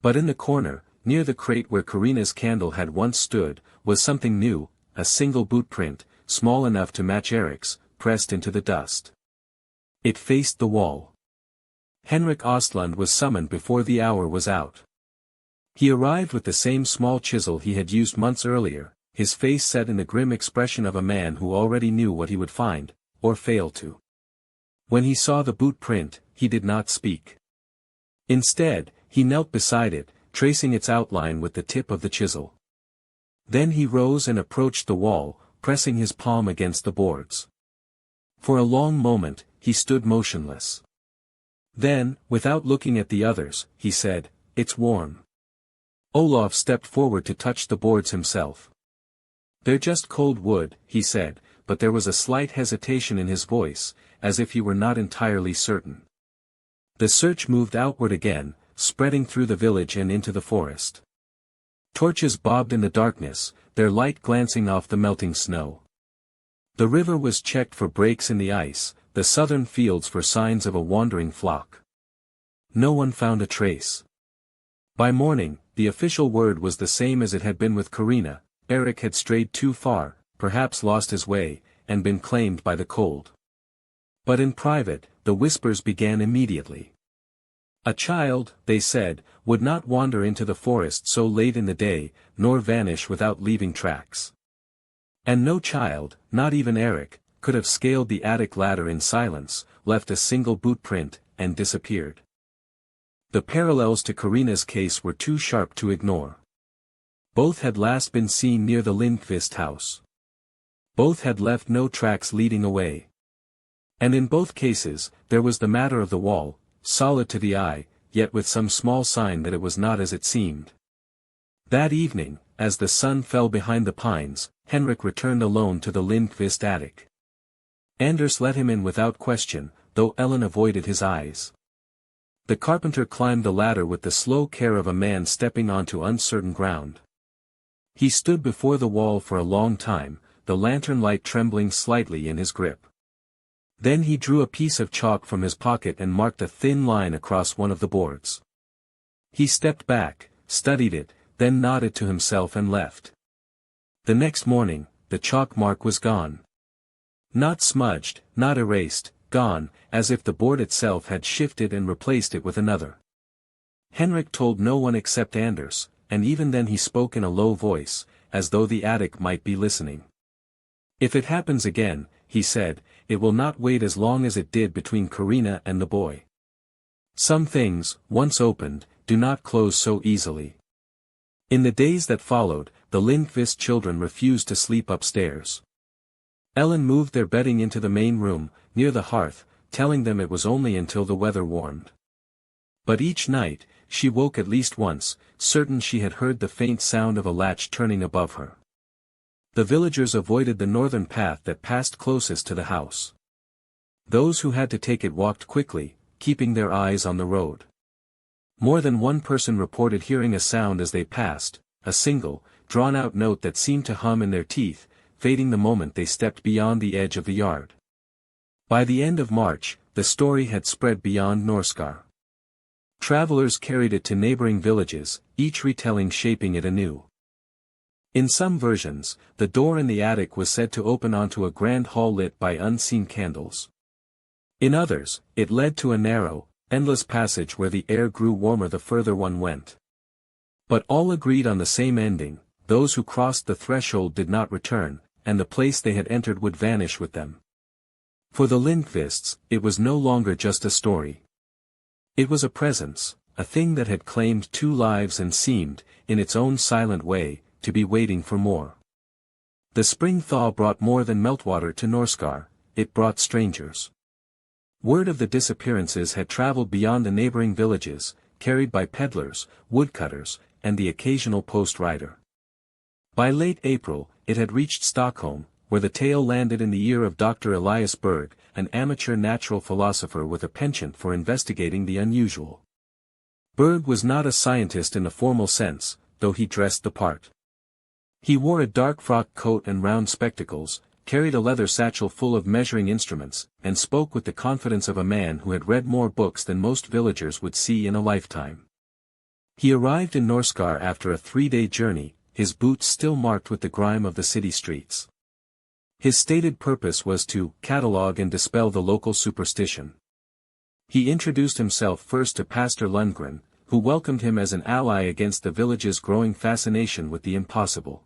But in the corner, near the crate where Karina's candle had once stood, was something new, a single boot print, small enough to match Eric's, pressed into the dust. It faced the wall. Henrik Ostlund was summoned before the hour was out. He arrived with the same small chisel he had used months earlier, his face set in the grim expression of a man who already knew what he would find, or fail to. When he saw the boot print, he did not speak. Instead, he knelt beside it, tracing its outline with the tip of the chisel. Then he rose and approached the wall, pressing his palm against the boards. For a long moment, he stood motionless. Then, without looking at the others, he said, "It's warm." Olaf stepped forward to touch the boards himself. "They're just cold wood," he said, but there was a slight hesitation in his voice, as if he were not entirely certain. The search moved outward again, spreading through the village and into the forest. Torches bobbed in the darkness, their light glancing off the melting snow. The river was checked for breaks in the ice, the southern fields for signs of a wandering flock. No one found a trace. By morning, the official word was the same as it had been with Karina: Erik had strayed too far, perhaps lost his way, and been claimed by the cold. But in private, the whispers began immediately. A child, they said, would not wander into the forest so late in the day, nor vanish without leaving tracks. And no child, not even Erik, could have scaled the attic ladder in silence, left a single boot print, and disappeared. The parallels to Karina's case were too sharp to ignore. Both had last been seen near the Lindqvist house. Both had left no tracks leading away. And in both cases, there was the matter of the wall, solid to the eye, yet with some small sign that it was not as it seemed. That evening, as the sun fell behind the pines, Henrik returned alone to the Lindqvist attic. Anders let him in without question, though Ellen avoided his eyes. The carpenter climbed the ladder with the slow care of a man stepping onto uncertain ground. He stood before the wall for a long time, the lantern light trembling slightly in his grip. Then he drew a piece of chalk from his pocket and marked a thin line across one of the boards. He stepped back, studied it, then nodded to himself and left. The next morning, the chalk mark was gone. Not smudged, not erased, gone, as if the board itself had shifted and replaced it with another. Henrik told no one except Anders, and even then he spoke in a low voice, as though the attic might be listening. "If it happens again," he said, "it will not wait as long as it did between Karina and the boy. Some things, once opened, do not close so easily." In the days that followed, the Lindqvist children refused to sleep upstairs. Ellen moved their bedding into the main room, near the hearth, telling them it was only until the weather warmed. But each night, she woke at least once, certain she had heard the faint sound of a latch turning above her. The villagers avoided the northern path that passed closest to the house. Those who had to take it walked quickly, keeping their eyes on the road. More than one person reported hearing a sound as they passed, a single, drawn-out note that seemed to hum in their teeth, fading the moment they stepped beyond the edge of the yard. By the end of March, the story had spread beyond Norskar. Travelers carried it to neighboring villages, each retelling shaping it anew. In some versions, the door in the attic was said to open onto a grand hall lit by unseen candles. In others, it led to a narrow, endless passage where the air grew warmer the further one went. But all agreed on the same ending: those who crossed the threshold did not return, and the place they had entered would vanish with them. For the Lindqvists, it was no longer just a story. It was a presence, a thing that had claimed 2 lives and seemed, in its own silent way, to be waiting for more. The spring thaw brought more than meltwater to Norskar, it brought strangers. Word of the disappearances had traveled beyond the neighboring villages, carried by peddlers, woodcutters, and the occasional post rider. By late April, it had reached Stockholm, where the tale landed in the ear of Dr. Elias Berg, an amateur natural philosopher with a penchant for investigating the unusual. Berg was not a scientist in the formal sense, though he dressed the part. He wore a dark frock coat and round spectacles, carried a leather satchel full of measuring instruments, and spoke with the confidence of a man who had read more books than most villagers would see in a lifetime. He arrived in Norskar after a 3-day journey, his boots still marked with the grime of the city streets. His stated purpose was to catalogue and dispel the local superstition. He introduced himself first to Pastor Lundgren, who welcomed him as an ally against the village's growing fascination with the impossible.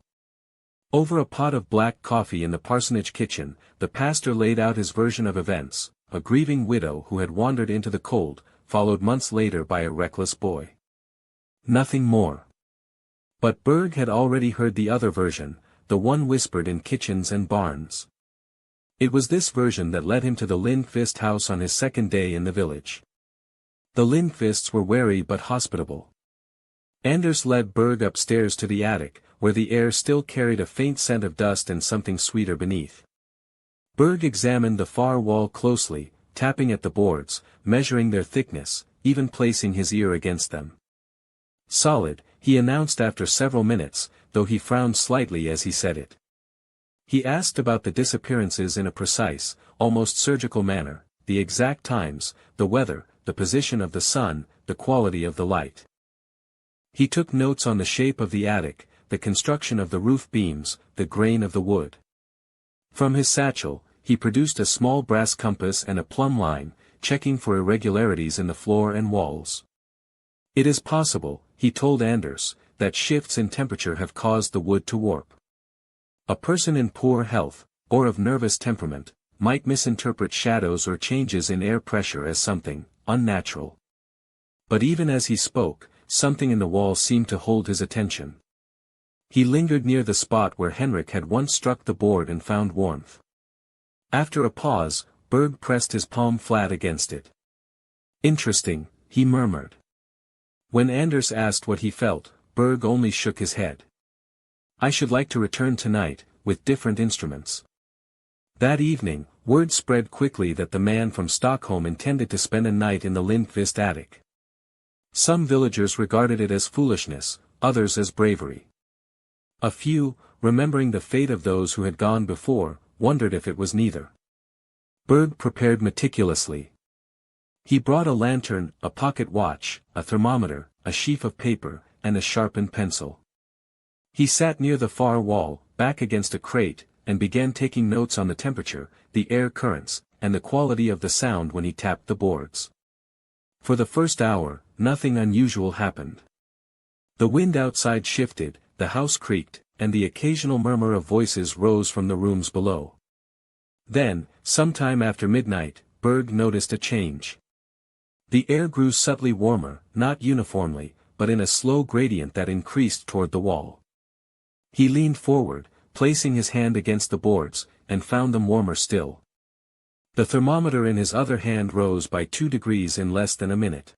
Over a pot of black coffee in the parsonage kitchen, the pastor laid out his version of events: a grieving widow who had wandered into the cold, followed months later by a reckless boy. Nothing more. But Berg had already heard the other version, the one whispered in kitchens and barns. It was this version that led him to the Lindqvist house on his 2nd day in the village. The Lindqvists were wary but hospitable. Anders led Berg upstairs to the attic, where the air still carried a faint scent of dust and something sweeter beneath. Berg examined the far wall closely, tapping at the boards, measuring their thickness, even placing his ear against them. Solid, he announced after several minutes, though he frowned slightly as he said it. He asked about the disappearances in a precise, almost surgical manner, the exact times, the weather, the position of the sun, the quality of the light. He took notes on the shape of the attic, the construction of the roof beams, the grain of the wood. From his satchel, he produced a small brass compass and a plumb line, checking for irregularities in the floor and walls. It is possible, he told Anders, that shifts in temperature have caused the wood to warp. A person in poor health, or of nervous temperament, might misinterpret shadows or changes in air pressure as something unnatural. But even as he spoke, something in the wall seemed to hold his attention. He lingered near the spot where Henrik had once struck the board and found warmth. After a pause, Berg pressed his palm flat against it. "Interesting," he murmured. When Anders asked what he felt, Berg only shook his head. "I should like to return tonight, with different instruments." That evening, word spread quickly that the man from Stockholm intended to spend a night in the Lindqvist attic. Some villagers regarded it as foolishness, others as bravery. A few, remembering the fate of those who had gone before, wondered if it was neither. Berg prepared meticulously. He brought a lantern, a pocket watch, a thermometer, a sheaf of paper, and a sharpened pencil. He sat near the far wall, back against a crate, and began taking notes on the temperature, the air currents, and the quality of the sound when he tapped the boards. For the first hour, nothing unusual happened. The wind outside shifted, the house creaked, and the occasional murmur of voices rose from the rooms below. Then, sometime after midnight, Berg noticed a change. The air grew subtly warmer, not uniformly, but in a slow gradient that increased toward the wall. He leaned forward, placing his hand against the boards, and found them warmer still. The thermometer in his other hand rose by 2 degrees in less than a minute.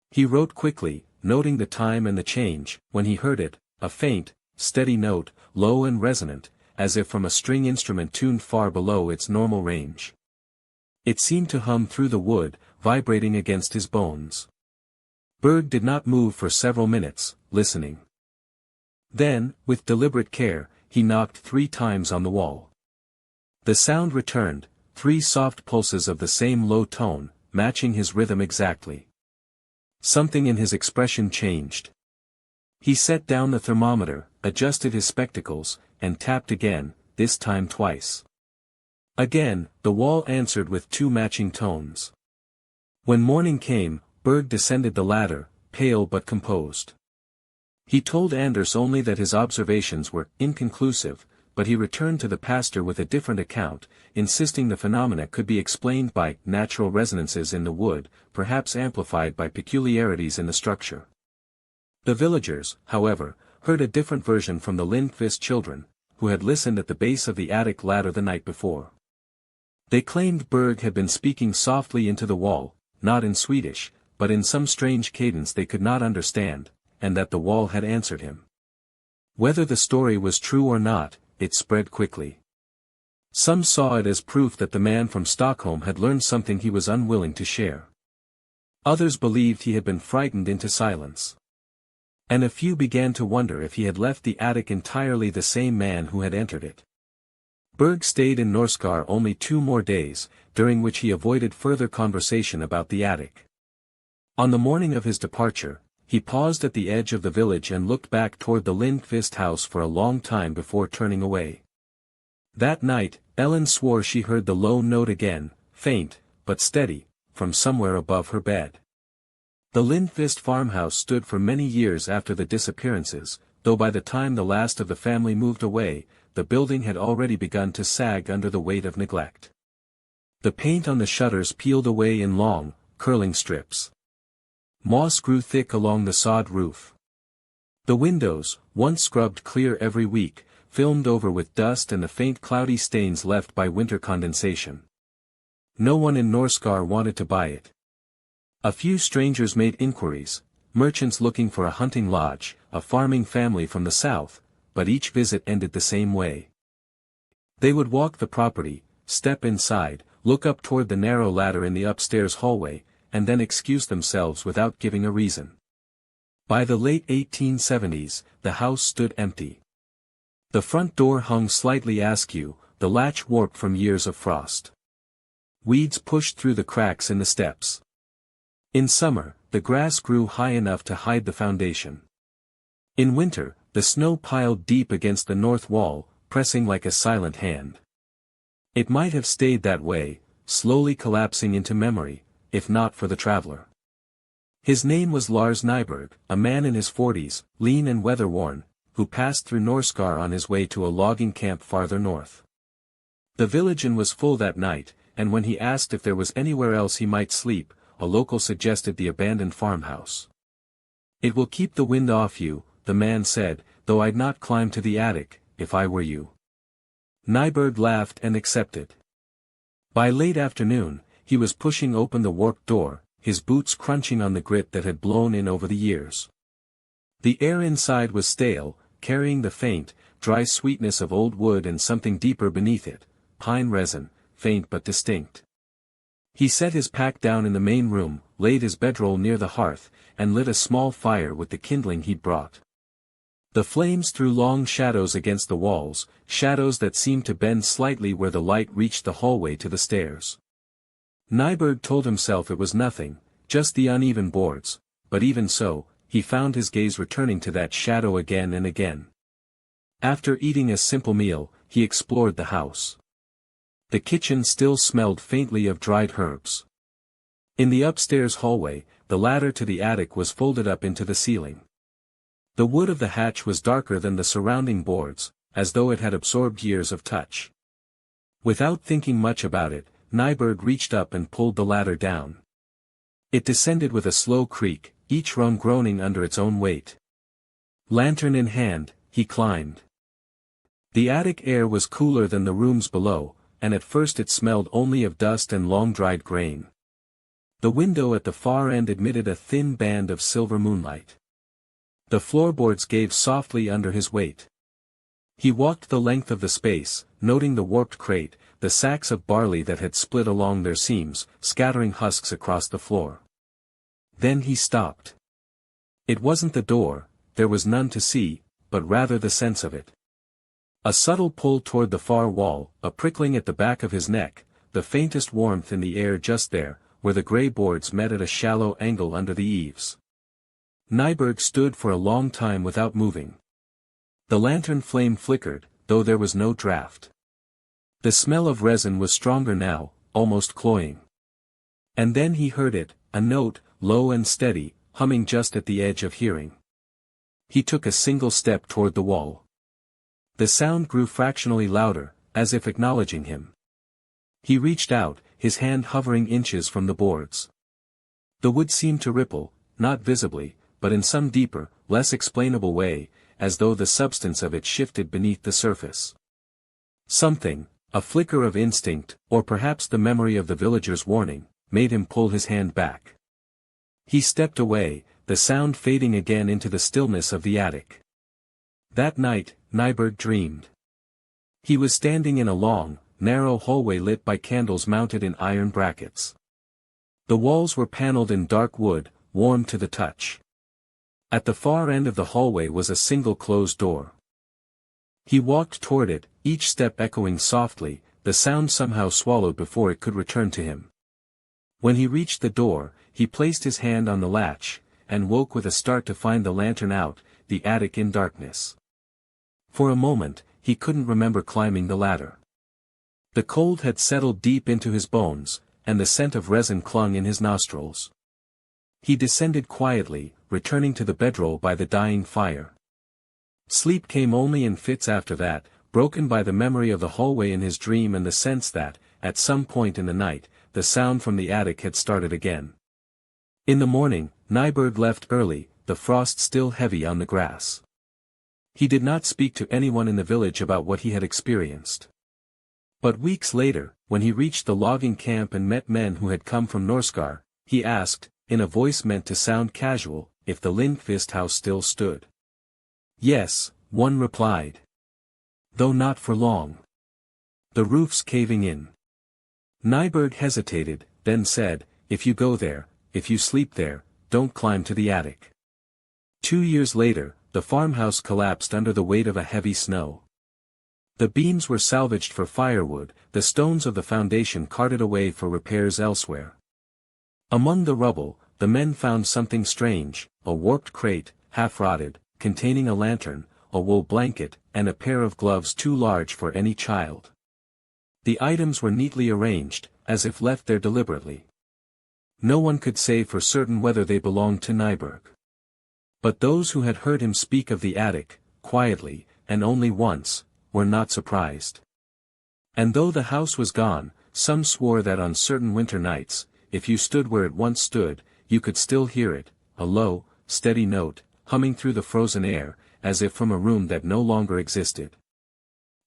He wrote quickly, noting the time and the change, when he heard it, a faint, steady note, low and resonant, as if from a string instrument tuned far below its normal range. It seemed to hum through the wood, vibrating against his bones. Berg did not move for several minutes, listening. Then, with deliberate care, he knocked 3 times on the wall. The sound returned, 3 soft pulses of the same low tone, matching his rhythm exactly. Something in his expression changed. He set down the thermometer, adjusted his spectacles, and tapped again, this time twice. Again, the wall answered with 2 matching tones. When morning came, Berg descended the ladder, pale but composed. He told Anders only that his observations were inconclusive, but he returned to the pastor with a different account, insisting the phenomena could be explained by natural resonances in the wood, perhaps amplified by peculiarities in the structure. The villagers, however, heard a different version from the Lindqvist children, who had listened at the base of the attic ladder the night before. They claimed Berg had been speaking softly into the wall, not in Swedish, but in some strange cadence they could not understand, and that the wall had answered him. Whether the story was true or not, it spread quickly. Some saw it as proof that the man from Stockholm had learned something he was unwilling to share. Others believed he had been frightened into silence. And a few began to wonder if he had left the attic entirely the same man who had entered it. Berg stayed in Norskar only 2 more days, during which he avoided further conversation about the attic. On the morning of his departure, he paused at the edge of the village and looked back toward the Lindqvist house for a long time before turning away. That night, Ellen swore she heard the low note again, faint, but steady, from somewhere above her bed. The Lindqvist farmhouse stood for many years after the disappearances, though by the time the last of the family moved away, the building had already begun to sag under the weight of neglect. The paint on the shutters peeled away in long, curling strips. Moss grew thick along the sod roof. The windows, once scrubbed clear every week, filmed over with dust and the faint cloudy stains left by winter condensation. No one in Norskar wanted to buy it. A few strangers made inquiries, merchants looking for a hunting lodge, a farming family from the south, but each visit ended the same way. They would walk the property, step inside, look up toward the narrow ladder in the upstairs hallway, and then excuse themselves without giving a reason. By the late 1870s, the house stood empty. The front door hung slightly askew, the latch warped from years of frost. Weeds pushed through the cracks in the steps. In summer, the grass grew high enough to hide the foundation. In winter, the snow piled deep against the north wall, pressing like a silent hand. It might have stayed that way, slowly collapsing into memory, if not for the traveler. His name was Lars Nyberg, a man in his 40s, lean and weather-worn, who passed through Norskar on his way to a logging camp farther north. The village inn was full that night, and when he asked if there was anywhere else he might sleep, a local suggested the abandoned farmhouse. "It will keep the wind off you," the man said, "though I'd not climb to the attic, if I were you." Nyberg laughed and accepted. By late afternoon, he was pushing open the warped door, his boots crunching on the grit that had blown in over the years. The air inside was stale, carrying the faint, dry sweetness of old wood and something deeper beneath it, pine resin, faint but distinct. He set his pack down in the main room, laid his bedroll near the hearth, and lit a small fire with the kindling he'd brought. The flames threw long shadows against the walls, shadows that seemed to bend slightly where the light reached the hallway to the stairs. Nyberg told himself it was nothing, just the uneven boards, but even so, he found his gaze returning to that shadow again and again. After eating a simple meal, he explored the house. The kitchen still smelled faintly of dried herbs. In the upstairs hallway, the ladder to the attic was folded up into the ceiling. The wood of the hatch was darker than the surrounding boards, as though it had absorbed years of touch. Without thinking much about it, Nyberg reached up and pulled the ladder down. It descended with a slow creak, each rung groaning under its own weight. Lantern in hand, he climbed. The attic air was cooler than the rooms below, and at first it smelled only of dust and long-dried grain. The window at the far end admitted a thin band of silver moonlight. The floorboards gave softly under his weight. He walked the length of the space, noting the warped crate, the sacks of barley that had split along their seams, scattering husks across the floor. Then he stopped. It wasn't the door, there was none to see, but rather the sense of it. A subtle pull toward the far wall, a prickling at the back of his neck, the faintest warmth in the air just there, where the grey boards met at a shallow angle under the eaves. Nyberg stood for a long time without moving. The lantern flame flickered, though there was no draft. The smell of resin was stronger now, almost cloying. And then he heard it, a note, low and steady, humming just at the edge of hearing. He took a single step toward the wall. The sound grew fractionally louder, as if acknowledging him. He reached out, his hand hovering inches from the boards. The wood seemed to ripple, not visibly, but in some deeper, less explainable way, as though the substance of it shifted beneath the surface. Something, a flicker of instinct, or perhaps the memory of the villager's warning, made him pull his hand back. He stepped away, the sound fading again into the stillness of the attic. That night, Nyberg dreamed. He was standing in a long, narrow hallway lit by candles mounted in iron brackets. The walls were paneled in dark wood, warm to the touch. At the far end of the hallway was a single closed door. He walked toward it, each step echoing softly, the sound somehow swallowed before it could return to him. When he reached the door, he placed his hand on the latch, and woke with a start to find the lantern out, the attic in darkness. For a moment, he couldn't remember climbing the ladder. The cold had settled deep into his bones, and the scent of resin clung in his nostrils. He descended quietly, returning to the bedroll by the dying fire. Sleep came only in fits after that, broken by the memory of the hallway in his dream and the sense that, at some point in the night, the sound from the attic had started again. In the morning, Nyberg left early, the frost still heavy on the grass. He did not speak to anyone in the village about what he had experienced. But weeks later, when he reached the logging camp and met men who had come from Norskar, he asked, in a voice meant to sound casual, if the Lindqvist house still stood. Yes, one replied. Though not for long. The roof's caving in. Nyberg hesitated, then said, if you go there, if you sleep there, don't climb to the attic. 2 years later, the farmhouse collapsed under the weight of a heavy snow. The beams were salvaged for firewood, the stones of the foundation carted away for repairs elsewhere. Among the rubble, the men found something strange, a warped crate, half-rotted, containing a lantern, a wool blanket, and a pair of gloves too large for any child. The items were neatly arranged, as if left there deliberately. No one could say for certain whether they belonged to Nyberg. But those who had heard him speak of the attic, quietly, and only once, were not surprised. And though the house was gone, some swore that on certain winter nights, if you stood where it once stood, you could still hear it, a low, steady note, humming through the frozen air, as if from a room that no longer existed.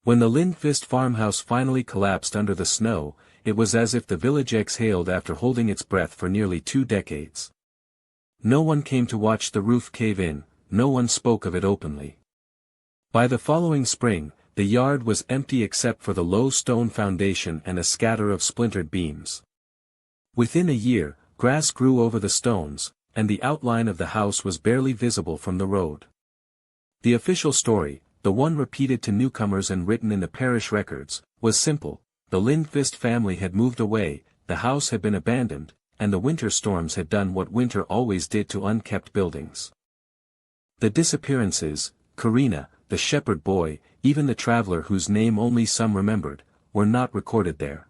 When the Lindqvist farmhouse finally collapsed under the snow, it was as if the village exhaled after holding its breath for nearly 2 decades. No one came to watch the roof cave in, no one spoke of it openly. By the following spring, the yard was empty except for the low stone foundation and a scatter of splintered beams. Within a year, grass grew over the stones, and the outline of the house was barely visible from the road. The official story, the one repeated to newcomers and written in the parish records, was simple: the Lindqvist family had moved away, the house had been abandoned, and the winter storms had done what winter always did to unkept buildings. The disappearances, Karina, the shepherd boy, even the traveler whose name only some remembered, were not recorded there.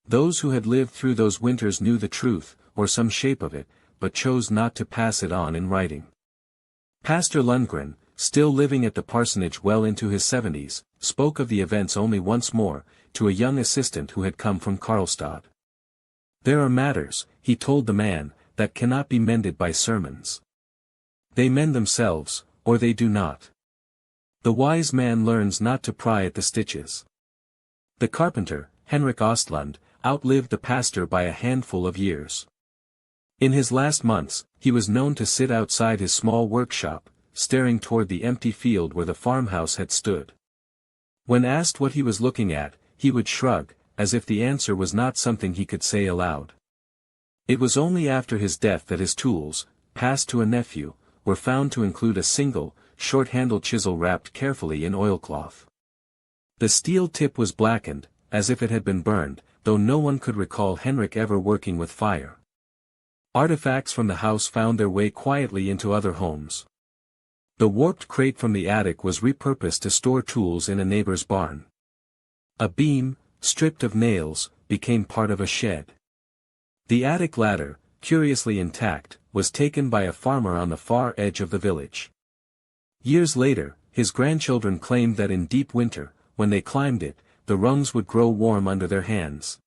Those who had lived through those winters knew the truth, or some shape of it, but chose not to pass it on in writing. Pastor Lundgren, still living at the parsonage well into his 70s, spoke of the events only once more, to a young assistant who had come from Karlstad. There are matters, he told the man, that cannot be mended by sermons. They mend themselves, or they do not. The wise man learns not to pry at the stitches. The carpenter, Henrik Ostlund, outlived the pastor by a handful of years. In his last months, he was known to sit outside his small workshop, staring toward the empty field where the farmhouse had stood. When asked what he was looking at, he would shrug, as if the answer was not something he could say aloud. It was only after his death that his tools, passed to a nephew, were found to include a single, short-handled chisel wrapped carefully in oilcloth. The steel tip was blackened, as if it had been burned, though no one could recall Henrik ever working with fire. Artifacts from the house found their way quietly into other homes. The warped crate from the attic was repurposed to store tools in a neighbor's barn. A beam, stripped of nails, became part of a shed. The attic ladder, curiously intact, was taken by a farmer on the far edge of the village. Years later, his grandchildren claimed that in deep winter, when they climbed it, the rungs would grow warm under their hands.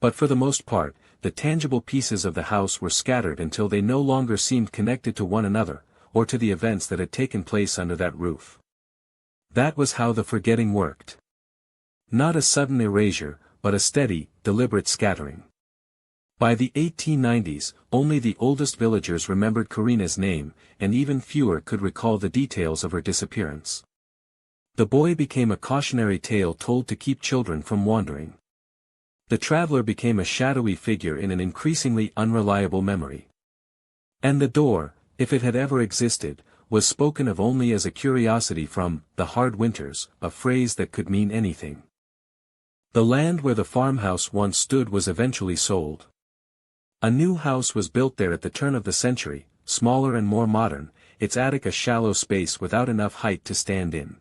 But for the most part, the tangible pieces of the house were scattered until they no longer seemed connected to one another, or to the events that had taken place under that roof. That was how the forgetting worked. Not a sudden erasure, but a steady, deliberate scattering. By the 1890s, only the oldest villagers remembered Karina's name, and even fewer could recall the details of her disappearance. The boy became a cautionary tale told to keep children from wandering. The traveler became a shadowy figure in an increasingly unreliable memory. And the door, if it had ever existed, was spoken of only as a curiosity from the hard winters, a phrase that could mean anything. The land where the farmhouse once stood was eventually sold. A new house was built there at the turn of the century, smaller and more modern, its attic a shallow space without enough height to stand in.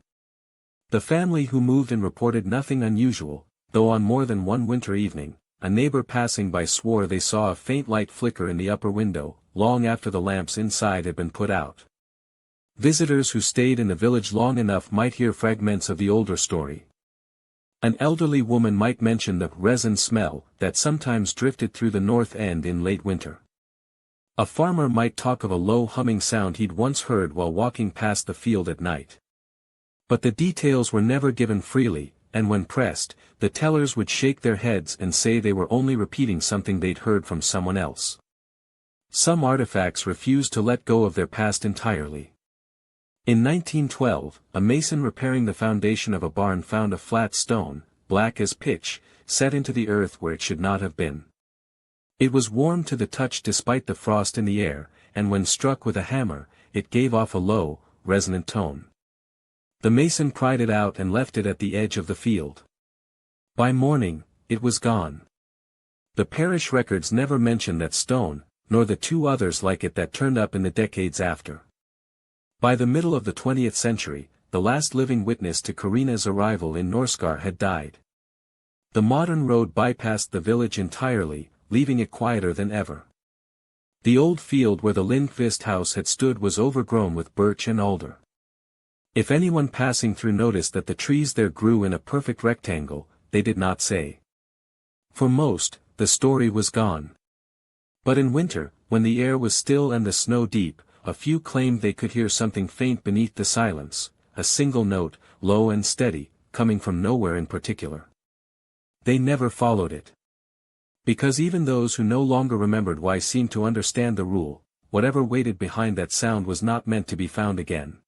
The family who moved in reported nothing unusual, though on more than one winter evening, a neighbor passing by swore they saw a faint light flicker in the upper window, long after the lamps inside had been put out. Visitors who stayed in the village long enough might hear fragments of the older story. An elderly woman might mention the resin smell that sometimes drifted through the north end in late winter. A farmer might talk of a low humming sound he'd once heard while walking past the field at night. But the details were never given freely, and when pressed, the tellers would shake their heads and say they were only repeating something they'd heard from someone else. Some artifacts refused to let go of their past entirely. In 1912, a mason repairing the foundation of a barn found a flat stone, black as pitch, set into the earth where it should not have been. It was warm to the touch despite the frost in the air, and when struck with a hammer, it gave off a low, resonant tone. The mason pried it out and left it at the edge of the field. By morning, it was gone. The parish records never mention that stone, nor the two others like it that turned up in the decades after. By the middle of the 20th century, the last living witness to Karina's arrival in Norskar had died. The modern road bypassed the village entirely, leaving it quieter than ever. The old field where the Lindqvist house had stood was overgrown with birch and alder. If anyone passing through noticed that the trees there grew in a perfect rectangle, they did not say. For most, the story was gone. But in winter, when the air was still and the snow deep, a few claimed they could hear something faint beneath the silence, a single note, low and steady, coming from nowhere in particular. They never followed it. Because even those who no longer remembered why seemed to understand the rule: whatever waited behind that sound was not meant to be found again.